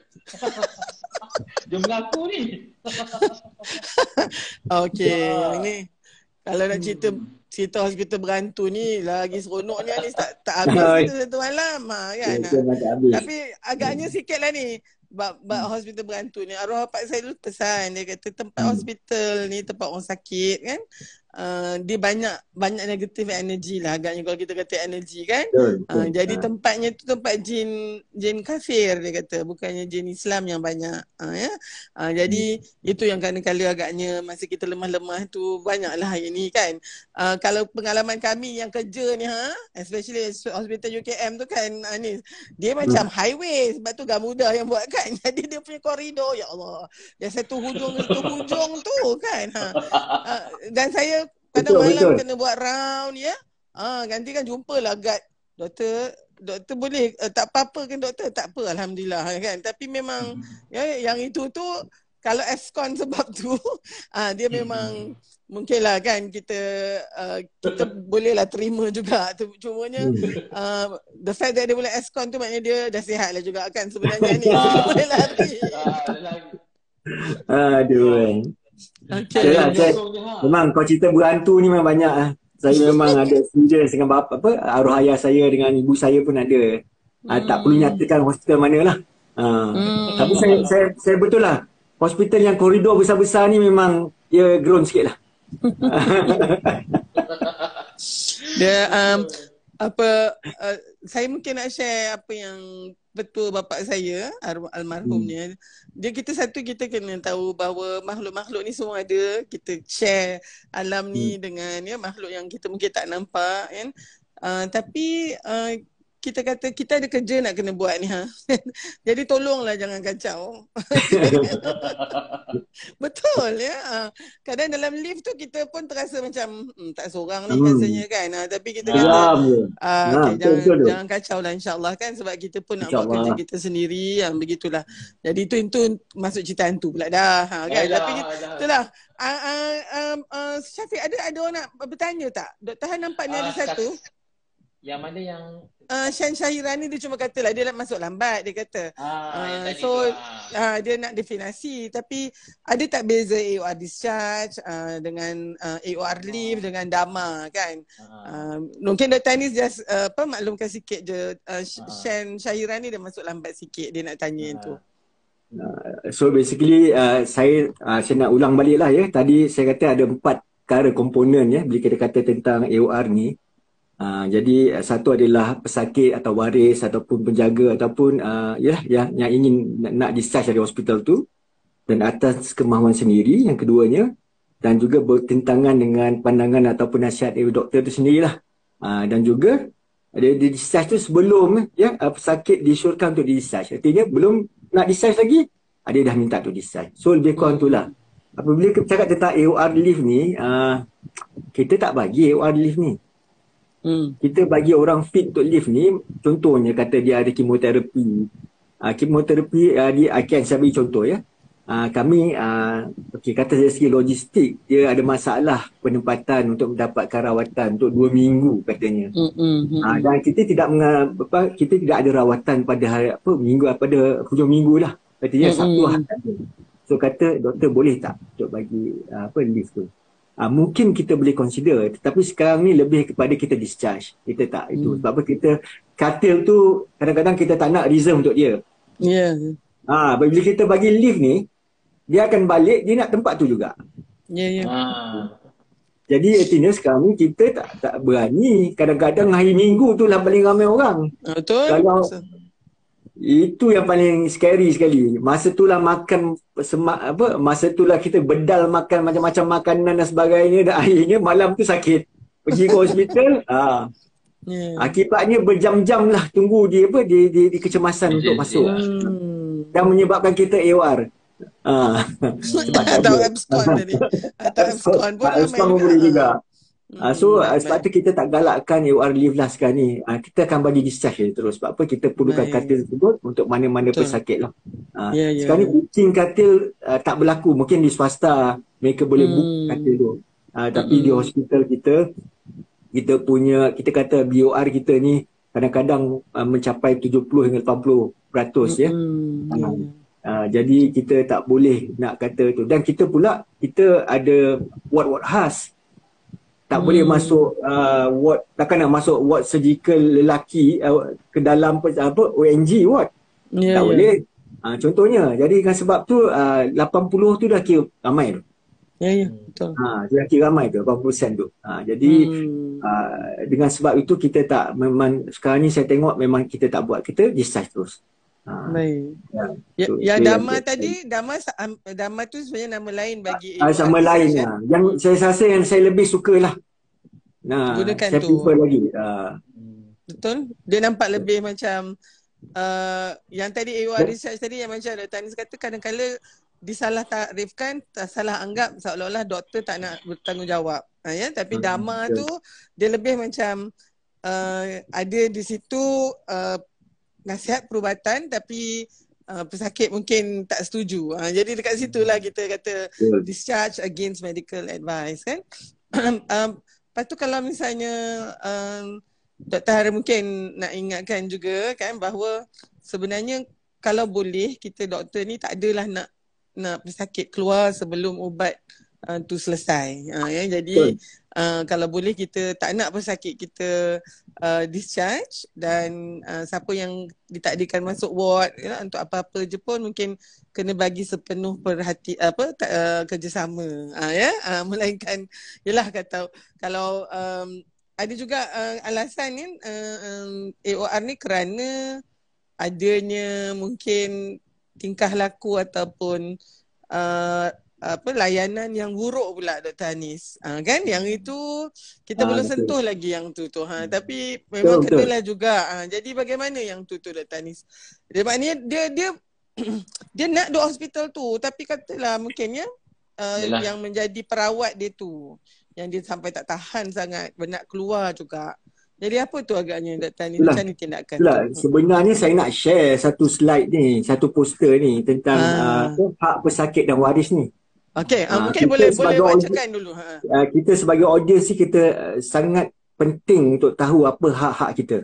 Dia mengaku ni. Okey, yang ni kalau nak cerita hospital berantu ni lagi seronok ni, tak habis kita satu malam kan. Tapi agaknya sikit lah ni bab hospital berantu ni. Arwah bapak saya dulu pesan, dia kata tempat hospital ni tempat orang sakit kan, dia banyak negative energy lah agaknya kalau kita kata energy kan. Jadi tempatnya tu tempat jin kafir dia kata, bukannya jin Islam yang banyak. Jadi itu yang kadang-kadang agaknya masa kita lemah-lemah tu banyaklah ini kan. Kalau pengalaman kami yang kerja ni especially hospital UKM tu kan, ni dia macam highway, sebab tu Gamuda yang buat kan. Jadi dia punya koridor, ya Allah, dia satu hujung ke satu hujung tu kan. Dan saya kadang malam kena buat round ya. Ganti kan jumpalah guard. Doktor boleh tak apa-apa kan doktor? Tak apa, alhamdulillah kan. Tapi memang yang itu tu kalau abscond sebab tu dia memang mungkinlah kan kita bolehlah terima juga. Cumanya the fact that dia boleh abscond tu maknanya dia dah sihat lah juga kan sebenarnya ni. Boleh lari. Aduh. Okay. Memang kau cerita berantu ni memang banyak lah. Saya memang ada experience dengan arwah ayah saya dengan ibu saya pun ada. Tak perlu nyatakan hospital mana lah. Tapi saya betul lah, hospital yang koridor besar-besar ni memang dia grown sikit lah. Dia saya mungkin nak share apa yang betul bapak saya almarhum ni. Kita kena tahu bahawa makhluk-makhluk ni semua ada. Kita share alam ni dengan makhluk yang kita mungkin tak nampak kan. Tapi kita kata kita ada kerja nak kena buat ni Jadi tolonglah jangan kacau. Betul ya. Kadang dalam lift tu kita pun terasa macam tak seorang ni rasanya kan. Tapi kita kata jangan kacau lah insya-Allah kan, sebab kita pun nak buat kerja kita sendiri begitulah. Jadi itu masuk cerita hantu pula dah kan. Tapi itulah. Syafiq ada orang nak bertanya tak? Dr. Han nampak ni ada satu. Yang mana yang Shan Syahirani dia cuma katalah dia masuk lambat dia kata. Dia nak definasi, tapi ada tak beza AOR discharge dengan AOR leave dengan dama kan? Mungkin Dr. Anis just maklumkan sikit je. Shan Syahirani dia masuk lambat sikit, dia nak tanya yang tu. So basically saya nak ulang balik lah ya. Tadi saya kata ada 4 perkara komponen ya bila kita kata tentang AOR ni. Jadi satu adalah pesakit atau waris ataupun penjaga ataupun yang ingin nak discharge dari hospital tu, dan atas kemahuan sendiri yang keduanya, dan juga bertentangan dengan pandangan ataupun nasihat dari doktor tu sendirilah. Dan juga dia discharge tu sebelum pesakit disyorkan untuk discharge. Artinya belum nak discharge lagi, dia dah minta untuk discharge. So lebih kurang itulah. Apabila kita cakap tentang AOR leave ni, kita tak bagi AOR leave ni. Kita bagi orang fit untuk leave ni, contohnya kata dia ada kemoterapi. Kemoterapi saya bagi contoh ya. Kami kata dari segi logistik dia ada masalah penempatan untuk mendapatkan rawatan untuk 2 minggu katanya. Dan kita tidak ada rawatan pada hari minggu pada hujung minggu lah. Katanya Sabtu Ahad. So kata doktor boleh tak untuk bagi leave tu. Mungkin kita boleh consider, tetapi sekarang ni lebih kepada kita discharge. Kita tak itu. Sebab apa, kita katil tu kadang-kadang kita tak nak reserve untuk dia. Ya. Bila kita bagi leave ni, dia akan balik, dia nak tempat tu juga. Ya. Jadi artinya sekarang ni kita tak berani. Kadang-kadang hari Minggu tu lah paling ramai orang. Betul. Kalau itu yang paling scary sekali. Masa tu lah makan masa tu lah kita bedal makan macam-macam makanan dan sebagainya, dan akhirnya malam tu sakit. Pergi ke hospital, akibatnya berjam-jam lah tunggu dia di kecemasan untuk masuk. Dan menyebabkan kita AOR. Sebab atau abscon tadi. Atau abscon pun abscon boleh juga. Sebab tu kita tak galakkan AOR leave lah sekarang ni. Kita akan bagi discharge terus. Sebab apa? Kita perlukan katil tersebut untuk mana-mana pesakit lah. Sekarang ni booking katil tak berlaku. Mungkin di swasta mereka boleh book katil tu. Tapi di hospital kita punya, kita kata BOR kita ni kadang-kadang mencapai 70 hingga 80% ya. Jadi kita tak boleh nak kata tu. Dan kita ada ward khas. Tak boleh masuk ward, takkan nak masuk ward surgical lelaki ke dalam ONG ward. Tak boleh. Contohnya, jadi dengan sebab tu 80 tu dah kira ramai tu. Betul. Dia kira ramai tu, 80% tu. Jadi dengan sebab itu kita tak, memang sekarang ni saya tengok memang kita tak buat, kita discharge terus. Baik. Yang Dhamma tadi, Dhamma tu sebenarnya nama lain bagi sama lain lah. Yang saya rasa yang saya lebih suka lah. Gunakan saya prefer lagi. Betul. Dia nampak lebih macam yang tadi AOR research tadi, yang macam Dr. Anis kata, kadang-kadang disalah takrifkan, salah anggap seolah-olah doktor tak nak bertanggungjawab. Tapi Dhamma tu dia lebih macam ada di situ nasihat perubatan, tapi pesakit mungkin tak setuju. Jadi dekat situlah kita kata discharge against medical advice kan. Lepas tu kalau misalnya Dr. Hara mungkin nak ingatkan juga kan, bahawa sebenarnya kalau boleh kita doktor ni tak adalah nak pesakit keluar sebelum ubat tu selesai. Jadi kalau boleh kita tak nak pesakit kita discharge, dan siapa yang ditakdirkan masuk ward untuk apa-apa je pun mungkin kena bagi sepenuh kerjasama. Melainkan yalah kata kalau ada juga alasan ni AOR ni kerana adanya mungkin tingkah laku ataupun layanan yang buruk pula Dr. Anis. Kan yang itu kita belum sentuh lagi yang tu. Tapi memang kenalah juga. Jadi bagaimana yang tu Dr. Anis? Dia maknanya dia dia nak duduk hospital tu, tapi katalah mungkinnya yang menjadi perawat dia tu yang dia sampai tak tahan sangat, nak keluar juga. Jadi apa tu agaknya Dr. Anis, macam ni tindakan? Sebenarnya saya nak share satu slide ni, satu poster ni tentang hak pesakit dan waris ni. Okey, mungkin boleh bacakan dulu. Kita sebagai audiens ni, kita sangat penting untuk tahu apa hak-hak kita.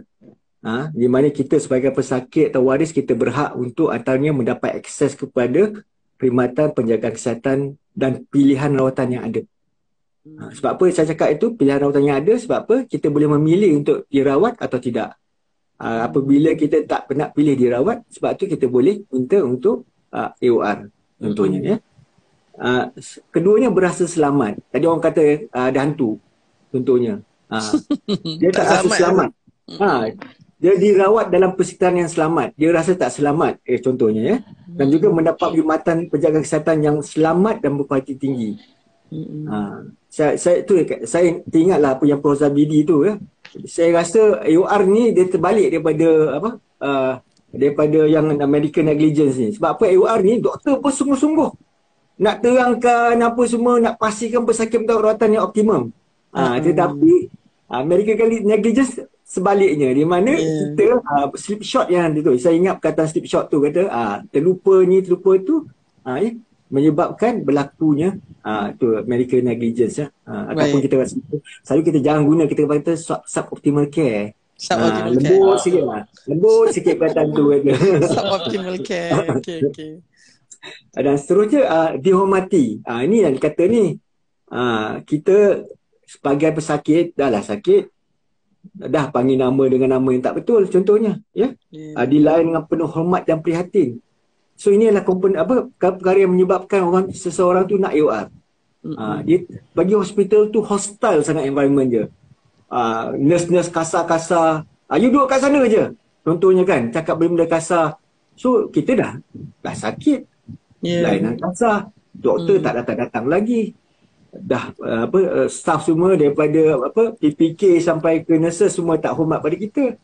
Di mana kita sebagai pesakit atau waris, kita berhak untuk antaranya mendapat akses kepada perkhidmatan penjagaan kesihatan dan pilihan rawatan yang ada. Sebab apa saya cakap itu pilihan rawatan yang ada? Sebab apa? Kita boleh memilih untuk dirawat atau tidak. Apabila kita tak nak pilih dirawat, sebab tu kita boleh minta untuk AOR contohnya ya. Keduanya berasa selamat. Tadi orang kata ada hantu contohnya. Dia tak rasa selamat. Dia dirawat dalam persekitaran yang selamat, dia rasa tak selamat contohnya ya. Dan juga mendapat perkhidmatan penjagaan kesihatan yang selamat dan berkualiti tinggi. Saya teringatlah apa yang Prof. Zabidi tu ya. Saya rasa AOR ni dia terbalik daripada daripada yang medical negligence ni. Sebab apa? AOR ni doktor pun sungguh-sungguh nak terangkan apa semua, nak pastikan pesakit mendapat rawatan yang optimum. Tetapi medical negligence sebaliknya, di mana kita slip shot yang ada tu. Saya ingat perkataan slip shot tu, kata terlupa ni, terlupa tu, menyebabkan berlakunya tu medical negligence ya. Ataupun kita selalu kita jangan guna, kita kata suboptimal care. Lembut sikit lah. Lembut sikit perkataan tu kata. Suboptimal care. Okay. Dan seterusnya dihormati. Ini yang kata ni. Kita sebagai pesakit dah lah sakit, dah panggil nama dengan nama yang tak betul contohnya, ya. Dilayan dengan penuh hormat dan prihatin. So ini adalah komponen perkara yang menyebabkan seseorang tu nak AOR. Dia bagi hospital tu hostile sangat environment dia. Nurse-nurse kasar-kasar. You duduk kat sana je. Contohnya kan, cakap benda-benda kasar. So kita dah sakit. Lainan kasar. Doktor tak datang-datang lagi. Dah staff semua daripada PPK sampai ke nurses semua tak hormat pada kita.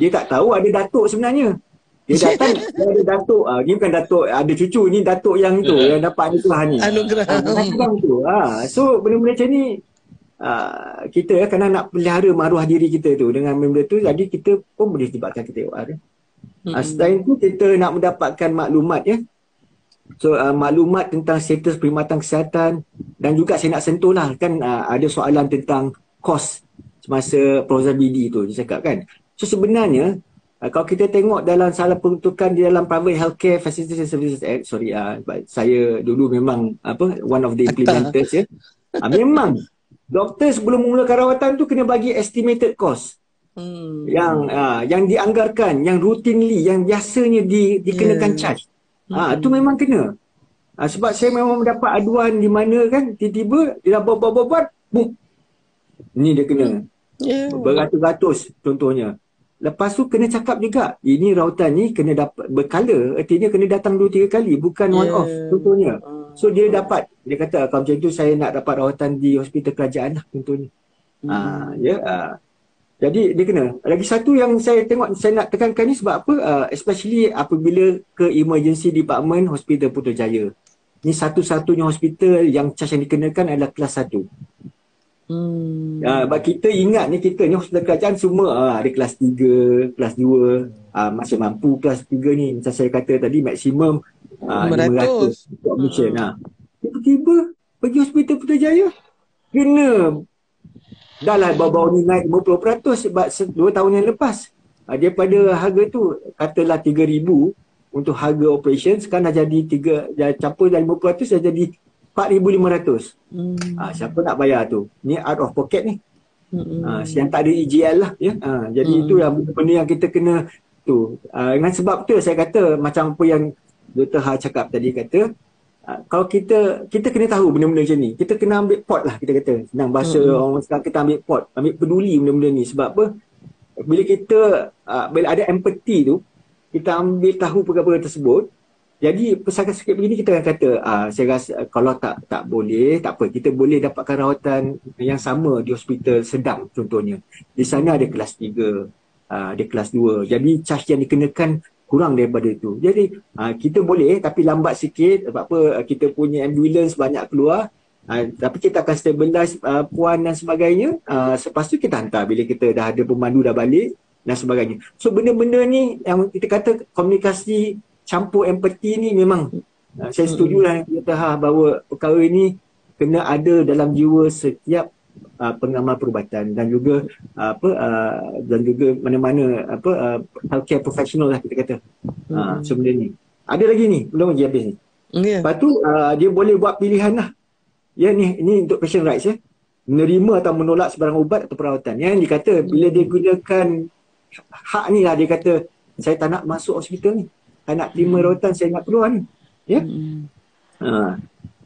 Dia tak tahu ada datuk sebenarnya. Dia datang, dia ada datuk. Ni bukan datuk ada cucu, ni datuk yang itu yang dapat anugerah ni. Anugerah. So benda-benda macam ni kita kadang nak pelihara maruah diri kita tu dengan benda tu, jadi kita pun boleh sebabkan kita AOR. Selain tu kita nak mendapatkan maklumat, ya. So maklumat tentang status perkhidmatan kesihatan, dan juga saya nak sentuh lah kan, ada soalan tentang kos semasa program BD tu dia cakap kan. So sebenarnya kalau kita tengok dalam salah peruntukan di dalam Private Healthcare Facilities and Services Act, saya dulu memang one of the implementers, ya. Memang doktor sebelum memulakan rawatan tu kena bagi estimated cost. Yang dianggarkan, yang routinely, yang biasanya dikenakan charge. Tu memang kena. Sebab saya memang mendapat aduan di mana kan tiba-tiba dia dah buat, boom. Ni dia kena. Beratus-ratus contohnya. Lepas tu kena cakap juga, ini rawatan ni kena dapat berkala, artinya kena datang 2-3 kali, bukan one off contohnya. So dia dapat, dia kata kalau macam tu saya nak dapat rawatan di hospital kerajaan lah contohnya. Jadi dia kena. Lagi satu yang saya tengok, saya nak tekankan ni sebab apa, especially apabila ke emergency department Hospital Putrajaya. Ni satu-satunya hospital yang charge yang dikenakan adalah kelas 1. Sebab kita ingat ni, kita ni hospital kerajaan semua ada kelas 3, kelas 2, masih mampu kelas 3 ni. Macam saya kata tadi maksimum 500 admission. Tiba-tiba pergi Hospital Putrajaya kena dah lah baru-baru ni naik 50% sebab 2 tahun yang lepas. Daripada harga tu katalah 3,000 untuk harga operation, sekarang dah jadi campur dari 50% dah jadi 4,500. Siapa nak bayar tu? Ni out of pocket ni. Yang tak ada EJL lah, ya. Jadi itu yang benda yang kita kena tu. Dengan sebab tu saya kata macam apa yang Dr. Ha cakap tadi, kata kalau kita kena tahu benda-benda macam ni. Kita kena ambil pot lah, kita kata. Senang bahasa orang sekarang, kita ambil pot, ambil peduli benda-benda ni. Sebab apa? Bila kita bila ada empathy tu, kita ambil tahu perkara-perkara tersebut. Jadi pesakit sikit begini kita akan kata, saya rasa kalau tak boleh, tak apa. Kita boleh dapatkan rawatan yang sama di hospital sedang contohnya. Di sana ada kelas 3, ada kelas 2. Jadi charge yang dikenakan kurang daripada itu. Jadi kita boleh, tapi lambat sikit. Sebab apa, kita punya ambulans banyak keluar. Tapi kita akan stabilize puan dan sebagainya. Lepas tu kita hantar bila kita dah ada pemandu dah balik dan sebagainya. So benda-benda ni yang kita kata komunikasi campur empati ni memang saya setujulah kata bahawa perkara ini kena ada dalam jiwa setiap pengamal perubatan dan juga dan juga mana-mana healthcare professional lah kita kata. So benda ni. Ada lagi ni, belum lagi habis ni. Lepas tu dia boleh buat pilihan lah. Ya, ni untuk patient rights, ya. Menerima atau menolak sebarang ubat atau perawatan. Yang dikata bila dia gunakan hak ni lah, dia kata saya tak nak masuk hospital ni. Saya nak terima rawatan, saya nak keluar ni. Ya.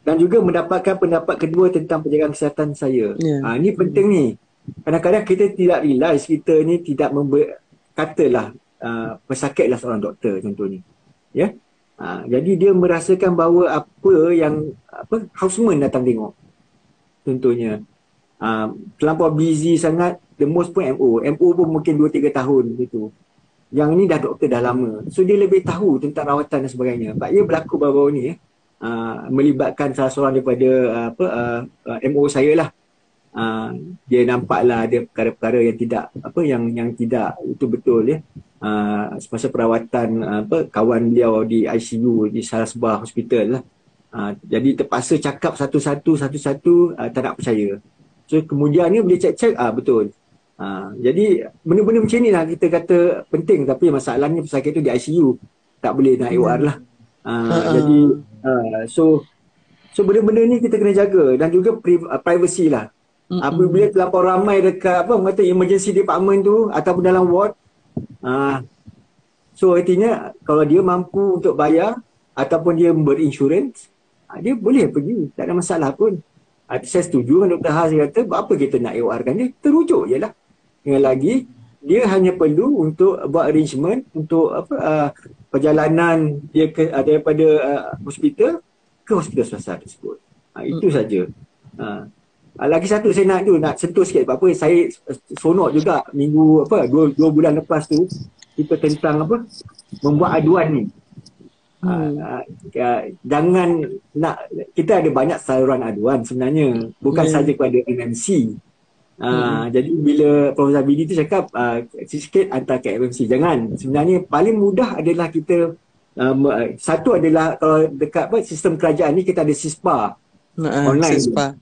Dan juga mendapatkan pendapat kedua tentang penjagaan kesihatan saya. Ini penting ni. Kadang-kadang kita tidak realize kita ni tidak katalah pesakitlah seorang doktor contohnya. Ya. Jadi dia merasakan bahawa houseman datang tengok. Contohnya. Terlampau busy sangat, the most pun MO. MO pun mungkin 2-3 tahun gitu. Yang ni dah doktor dah lama. So dia lebih tahu tentang rawatan dan sebagainya. Sebab ia berlaku baru-baru ni melibatkan salah seorang daripada MO saya lah. Dia nampaklah ada perkara-perkara yang tidak yang tidak itu betul, ya. Semasa perawatan kawan beliau di ICU di salah sebuah hospital lah. Jadi terpaksa cakap satu-satu tak nak percaya. So kemudian ni boleh cek-cek betul. Jadi benda-benda macam ni lah kita kata penting, tapi masalahnya pesakit tu di ICU tak boleh nak AOR lah. Jadi so benda-benda ni kita kena jaga dan juga privacy lah. Apabila terlampau ramai dekat apa emergency department tu ataupun dalam ward, so artinya kalau dia mampu untuk bayar ataupun dia berinsurans, dia boleh pergi, tak ada masalah pun. Saya setuju dengan Dr. Has kata, apa kita nak ewarkan dia, terujuk je lah. Dengan lagi, dia hanya perlu untuk buat arrangement untuk perjalanan dia daripada hospital ke hospital swasta tersebut. Itu saja. Lagi satu saya nak sentuh sikit, apa saya sonok juga minggu 2 bulan lepas tu kita tentang membuat aduan ni. Jangan nak, kita ada banyak saluran aduan sebenarnya, bukan saja kepada MMC. Jadi bila Prof. Zabidi tu cakap sikit hantar ke MMC, jangan. Sebenarnya paling mudah adalah kita satu adalah kalau dekat sistem kerajaan ni kita ada SISPA online. SISPA.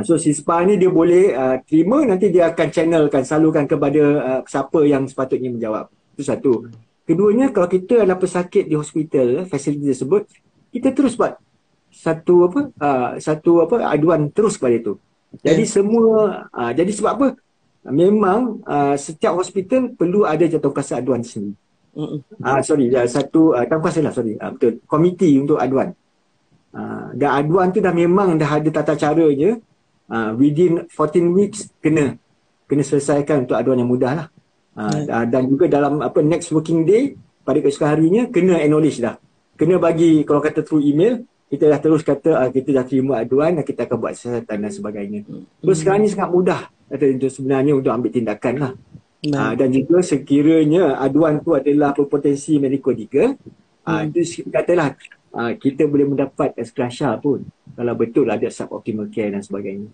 So SISPA ni dia boleh terima, nanti dia akan channelkan, salurkan kepada siapa yang sepatutnya menjawab. Itu satu. Keduanya, kalau kita adalah pesakit di hospital, fasiliti tersebut, kita terus buat satu aduan terus kepada itu. Jadi semua, jadi sebab apa? Memang setiap hospital perlu ada jawatankuasa aduan sendiri. Betul. Komiti untuk aduan. Dan aduan tu dah memang dah ada tata caranya. Within 14 weeks kena selesaikan untuk aduan yang mudah lah. Dan juga dalam next working day pada keesokan harinya kena acknowledge dah. Kena bagi, kalau kata through email, kita dah terus kata kita dah terima aduan dan kita akan buat siasatan dan sebagainya. Terus sekarang ni sangat mudah sebenarnya untuk ambil tindakan lah. Dan juga sekiranya aduan tu adalah berpotensi medical legal, itu katalah kita boleh mendapat eskrasya pun kalau betul ada suboptimal care dan sebagainya.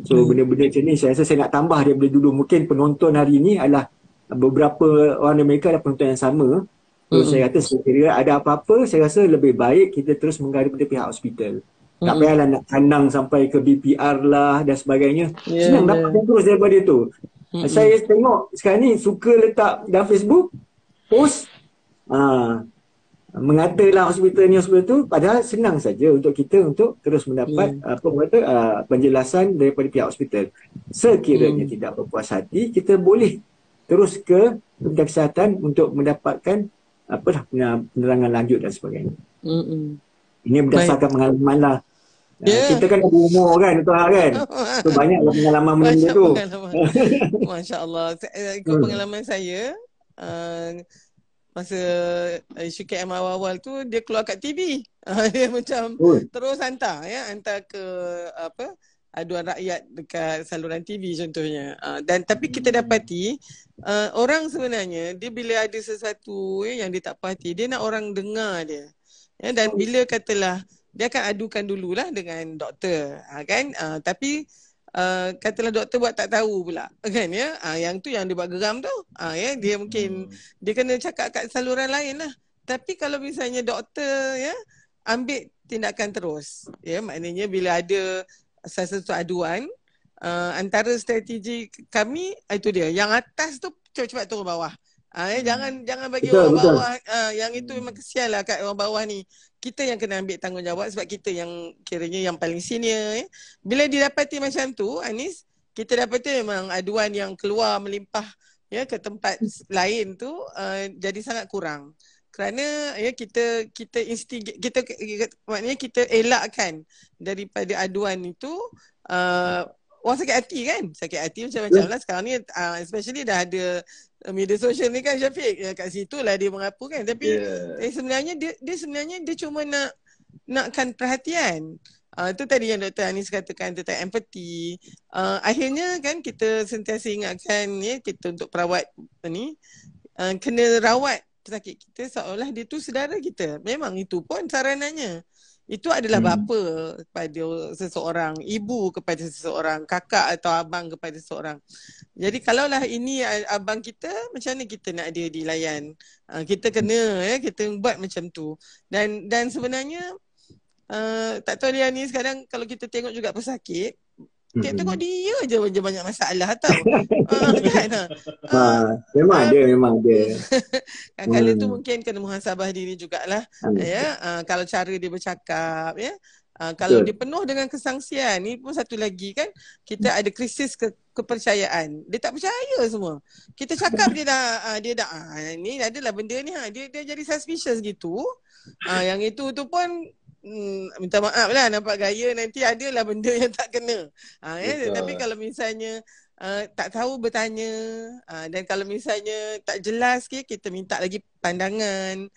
So benda-benda macam ni saya rasa saya nak tambah daripada dulu. Mungkin penonton hari ni adalah beberapa orang Amerika ada penonton yang sama. So saya kata sekiranya ada apa-apa, saya rasa lebih baik kita terus menghadap pada pihak hospital. Tak payahlah nak kandang sampai ke BPR lah dan sebagainya. Senang dapat terus daripada tu. Saya tengok sekarang ni suka letak dalam Facebook post mengatalah hospital ni hospital tu, padahal senang saja untuk kita untuk terus mendapat penjelasan daripada pihak hospital. Sekiranya tidak berpuas hati, kita boleh terus ke Kementerian Kesihatan untuk mendapatkan penerangan lanjut dan sebagainya. Ini berdasarkan pengalaman lah. Kita kan ada umur kan, kan? So banyak pengalaman benda tu. Masya Allah. Ikut pengalaman saya, masa isu KM awal-awal tu dia keluar kat TV. Dia macam terus hantar ke aduan rakyat dekat saluran TV contohnya. Dan tapi kita dapati orang sebenarnya dia bila ada sesuatu yang dia tak puas hati, dia nak orang dengar dia. Dan bila katalah dia akan adukan dululah dengan doktor, kan? Tapi katalah doktor buat tak tahu pula, kan yang tu yang dia buat geram tu. Dia mungkin dia kena cakap kat saluran lain lah. Tapi kalau misalnya doktor ambil tindakan terus, maknanya bila ada sesuatu aduan, antara strategi kami itu dia, yang atas tu cepat-cepat turun bawah. Jangan bagi orang bawah. Yang itu memang kesian lah kat orang bawah ni. Kita yang kena ambil tanggungjawab sebab kita yang kiranya yang paling senior. Bila didapati macam tu, Anis, kita dapati memang aduan yang keluar melimpah ke tempat lain tu jadi sangat kurang. Kerana kita maknanya kita elakkan daripada aduan itu orang sakit hati kan. Sakit hati macam-macam lah sekarang ni, especially dah ada media sosial ni kan, Syafiq. Kat situ lah dia mengapu kan. Tapi sebenarnya dia cuma nakkan perhatian. Itu tadi yang Dr. Anis katakan tentang empathy. Akhirnya kan kita sentiasa ingatkan kita untuk perawat ni kena rawat pesakit kita seolah dia tu saudara kita. Memang itu pun saranannya. Itu adalah bapa kepada seseorang, ibu kepada seseorang, kakak atau abang kepada seseorang. Jadi kalaulah ini abang kita, macam mana kita nak dia dilayan? Kita kena kita buat macam tu. Dan sebenarnya tak tahu dia ni sekarang kalau kita tengok juga pesakit, tengok dia je banyak masalah tau. Kan? Memang ada. Kadang-kadang tu mungkin kena muhasabah diri jugalah. Kalau cara dia bercakap, Kalau dia penuh dengan kesangsian, ni pun satu lagi kan, kita ada krisis kepercayaan. Dia tak percaya semua. Kita cakap dia dah ni adalah benda ni, dia jadi suspicious gitu. Yang itu tu pun minta maaf lah, nampak gaya nanti adalah benda yang tak kena. Tapi kalau misalnya tak tahu bertanya, dan kalau misalnya tak jelas, kita minta lagi pandangan.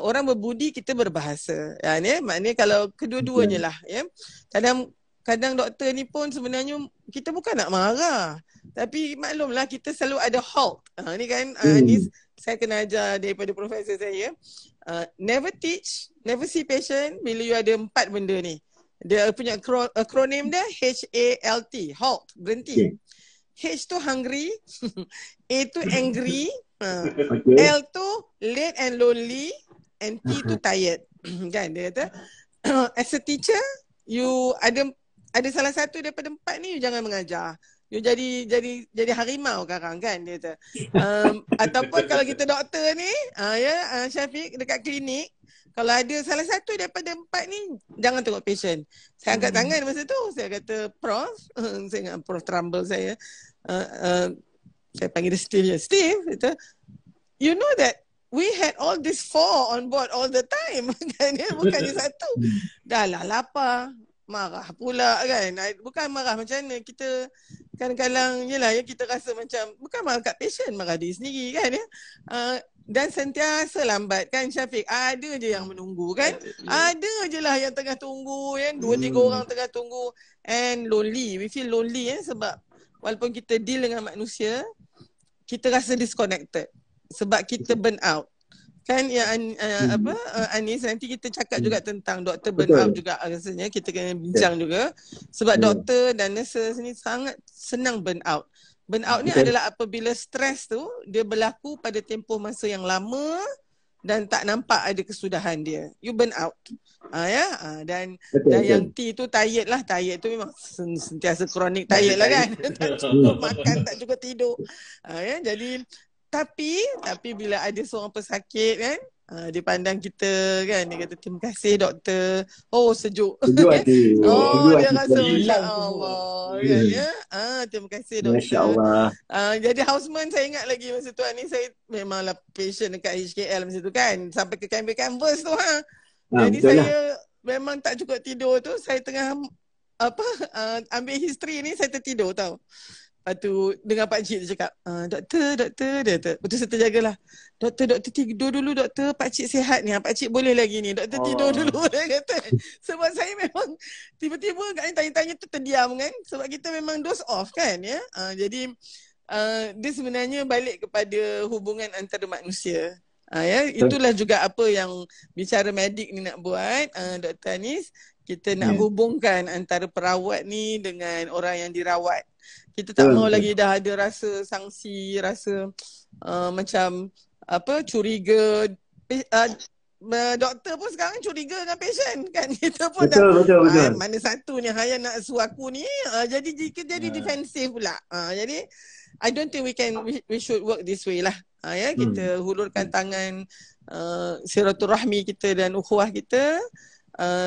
Orang berbudi, kita berbahasa. Maknanya kalau kedua-duanya lah. Kadang doktor ni pun sebenarnya kita bukan nak marah. Tapi maklumlah kita selalu ada halt. Ni kan, ni saya kena ajar daripada profesor saya. Never teach, never see patient bila you ada 4 benda ni. Dia punya akronim dia HALT, halt, berhenti. H tu hungry, A tu angry, L tu late and lonely, and T tu tired. Kan dia kata, as a teacher, you ada salah satu daripada 4 ni, you jangan mengajar. You jadi harimau sekarang kan dia kata. Ataupun kalau kita doktor ni, Syafiq dekat klinik, kalau ada salah satu daripada 4 ni, jangan tengok patient. Saya angkat tangan masa tu, saya kata, Prof, saya ingat Prof Trumbull saya, saya panggil dia Steve je. Steve, kata, you know that we had all this 4 on board all the time. Kan, bukannya satu. Dah lah lapar. Marah pula kan. Bukan marah macam mana. Kita kadang-kadang kita rasa macam, bukan marah kat patient, marah diri sendiri kan ya. Dan sentiasa lambat kan Syafiq. Ada je yang menunggu kan. Ada je lah yang tengah tunggu kan. 2-3 orang tengah tunggu. And lonely. We feel lonely sebab walaupun kita deal dengan manusia, kita rasa disconnected. Sebab kita burn out. Kan Anis, nanti kita cakap juga tentang doktor burn out juga rasanya. Kita kena bincang juga. Sebab doktor dan nurses ni sangat senang burn out. Burnout ni adalah apabila stres tu dia berlaku pada tempoh masa yang lama dan tak nampak ada kesudahan dia. You burn out. Dan yang T tu tired lah. Tired tu memang sentiasa kronik tired lah kan. Tak cukup makan, tak cukup tidur. Jadi tapi bila ada seorang pesakit kan, dia pandang kita kan, dia kata terima kasih doktor. Oh sejuk. Sejuk hati. Dia rasa masya-Allah kan ya. Terima kasih doktor. Masya-Allah. Jadi houseman saya ingat lagi masa tu ni, saya memanglah patient dekat HKL masa tu kan, sampai ke canvas tu Jadi saya memang tak cukup tidur tu, saya tengah ambil history ni, saya tertidur tau. Lepas tu dengan pakcik tu cakap, doktor, dia kata, betul saya terjagalah. Doktor tidur dulu doktor, pakcik sihat ni, pakcik boleh lagi ni. Doktor tidur dulu, dia kata. Sebab saya memang tiba-tiba kat ni tanya-tanya tu terdiam kan. Sebab kita memang doze off kan ya. Jadi dia sebenarnya balik kepada hubungan antara manusia. Itulah juga apa yang bicara medik ni nak buat, Dr. Anis. Kita nak hubungkan antara perawat ni dengan orang yang dirawat. Kita tak mau lagi dah ada rasa sangsi, rasa macam curiga. Doktor pun sekarang curiga dengan patient kan. Kita pun betul. Mana satu ni yang nak suruh aku ni, jadi defensif pula. Jadi I don't think we should work this way lah. Kita hulurkan tangan, silaturahmi kita dan ukhuwah kita.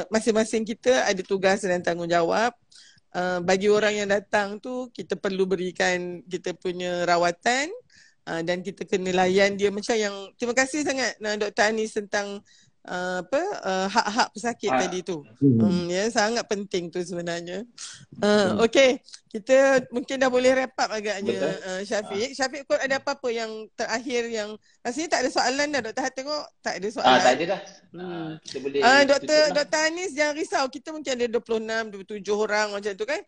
Masing-masing kita ada tugas dan tanggungjawab. Bagi orang yang datang tu, kita perlu berikan kita punya rawatan, dan kita kena layan dia macam yang, terima kasih sangat Dr. Anis tentang hak-hak pesakit tadi tu. Sangat penting tu sebenarnya. Okey, kita mungkin dah boleh wrap up agaknya. Syafiq kau ada apa-apa yang terakhir yang rasanya tak ada soalan dah Dr. Tengok tak ada soalan. Tak ada dah. Kita boleh Dr. Anis jangan risau, kita mungkin ada 26 27 orang macam tu kan.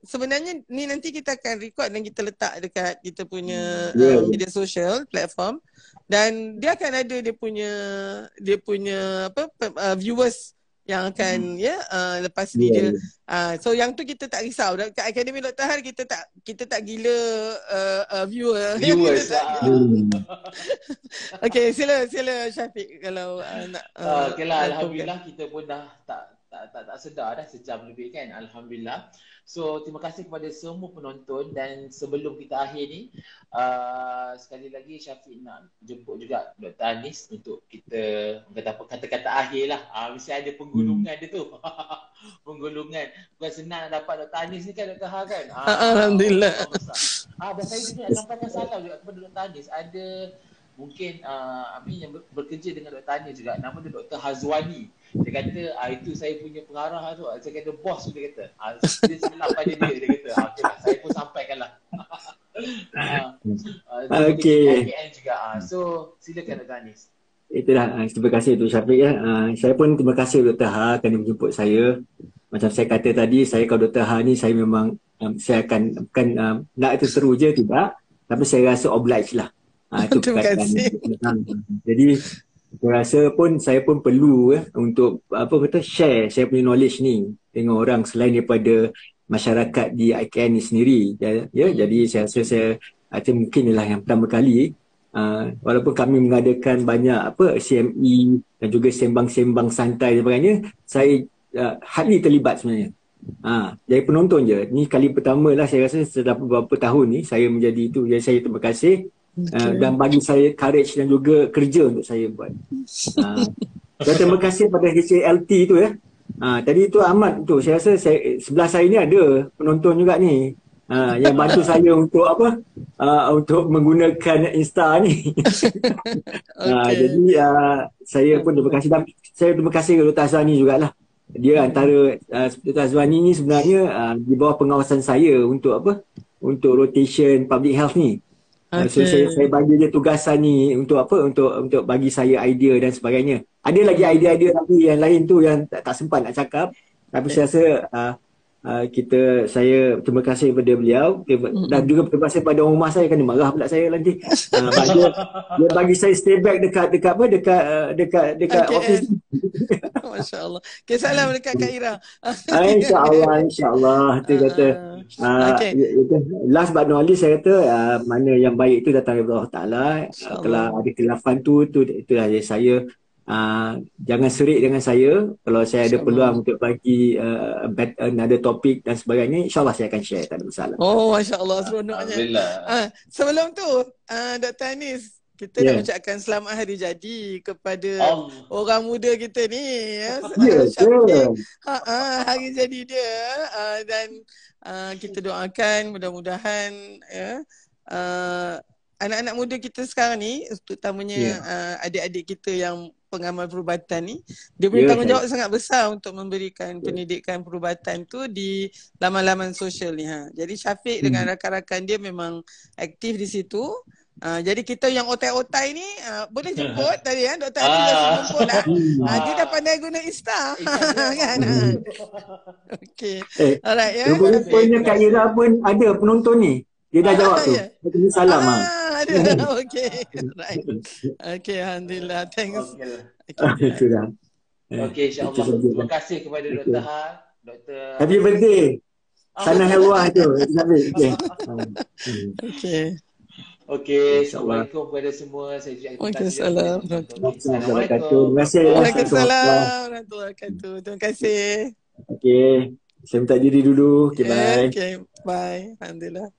Sebenarnya ni nanti kita akan record dan kita letak dekat kita punya media sosial platform, dan dia akan ada dia punya viewers yang akan lepas ni dia. So yang tu kita tak risau. Kat Akademi Dr. Har kita tak gila viewers. Okey, sila Syafiq kalau nak. Okeylah, alhamdulillah kita pun dah tak tak sedar dah sejam lebih kan, alhamdulillah. So terima kasih kepada semua penonton, dan sebelum kita akhir ni sekali lagi Syafiq nak jemput juga Dr. Anis untuk kita kata apa, kata-kata akhir lah. Mesti ada penggulungan dia tu. Penggulungan. Bukan senang nak dapat Dr. Anis ni kan, Dr. Ha kan. Alhamdulillah. Dan saya juga nak sampaikan salam juga kepada Dr. Anis. Ada mungkin Amin yang bekerja dengan Dr. Anis juga, nama dia Dr. Hazwani. Dia kata itu saya punya pengarah tu. Saya kata bos tu, dia kata. Dia salam pada dia kata. Okay lah, saya pun sampaikanlah. Okey. Juga. So silakan Dr. Anis. Itulah, terima kasih tu Syafiq ya. Saya pun terima kasih Dr. Ha kerana menjemput saya. Macam saya kata tadi, saya kalau Dr. Ha ni saya memang saya akan bukan nak itu seru je, tidak, tapi saya rasa oblige lah. Itu terima kasih. Jadi saya pun perlu untuk share saya punya knowledge ni dengan orang selain daripada masyarakat di IKN ni sendiri ya. Jadi saya rasa saya mungkin ialah yang pertama kali walaupun kami mengadakan banyak CME dan juga sembang-sembang santai dan sebagainya, saya hardly terlibat sebenarnya. Jadi penonton je. Ni kali pertama lah saya rasa setelah beberapa tahun ni saya menjadi itu. Jadi saya terima kasih. Dan bagi saya courage dan juga kerja untuk saya buat. Dan terima kasih pada HLT tu ya. Tadi tu Ahmad tu, saya rasa sebelah saya ni ada penonton juga ni. Yang bantu saya untuk untuk menggunakan Insta ni. Jadi saya pun terima kasih, dan saya terima kasih kepada Dr. Azwani jugalah. Dia antara Dr. Azwani ni sebenarnya di bawah pengawasan saya untuk untuk rotation public health ni. So saya bagi dia tugasan ni untuk untuk bagi saya idea dan sebagainya. Ada lagi idea-idea lagi yang lain tu yang tak sempat nak cakap, tapi saya rasa saya terima kasih kepada beliau, dan juga terima kasih pada rumah saya, kan dia marah pula saya nanti. Dia bagi saya stay back dekat office. Masya-Allah. Okay, salam dekat Kak Ira. InsyaAllah tu kata. Last but not least, saya kata mana yang baik itu datang dari Allah Ta'ala. Kalau ada khilafan itulah saya. Jangan serik dengan saya. Kalau saya ada peluang untuk bagi another topik dan sebagainya, insyaAllah saya akan share, tak ada masalah. Masya Allah, seronoknya. Sebelum tu Dr. Anis, kita nak ucapkan selamat hari jadi kepada orang muda kita ni ya. Hari jadi dia, dan kita doakan mudah-mudahan ya, anak-anak muda kita sekarang ni, terutamanya adik-adik kita yang pengamal perubatan ni, dia punya tanggungjawab sangat besar untuk memberikan pendidikan perubatan tu di laman-laman sosial ni. Jadi Syafiq dengan rakan-rakan dia memang aktif di situ. Jadi kita yang otai-otai ni boleh jemput tadi ya, Dr. Ali dah jemput lah. Dia dah pandai guna Insta kan. Okey. Alright ya. Rupanya Kak Ira pun ada penonton ni. Dia dah jawab tu. Dia salam ada. Okey. Right. Okey, alhamdulillah. Thanks. Itu dah. Okey, insya-Allah. Terima kasih kepada Dr. Ha, Dr. Happy birthday. Sana Helwah tu. Okey. Okey, assalamualaikum kepada semua. Saya juga Waalaikumsalam. Assalamualaikum. Terima kasih. Waalaikumsalam warahmatullahi wabarakatuh. Terima kasih. Okey. Saya minta diri dulu. Okay, bye. Okay, bye. Alhamdulillah.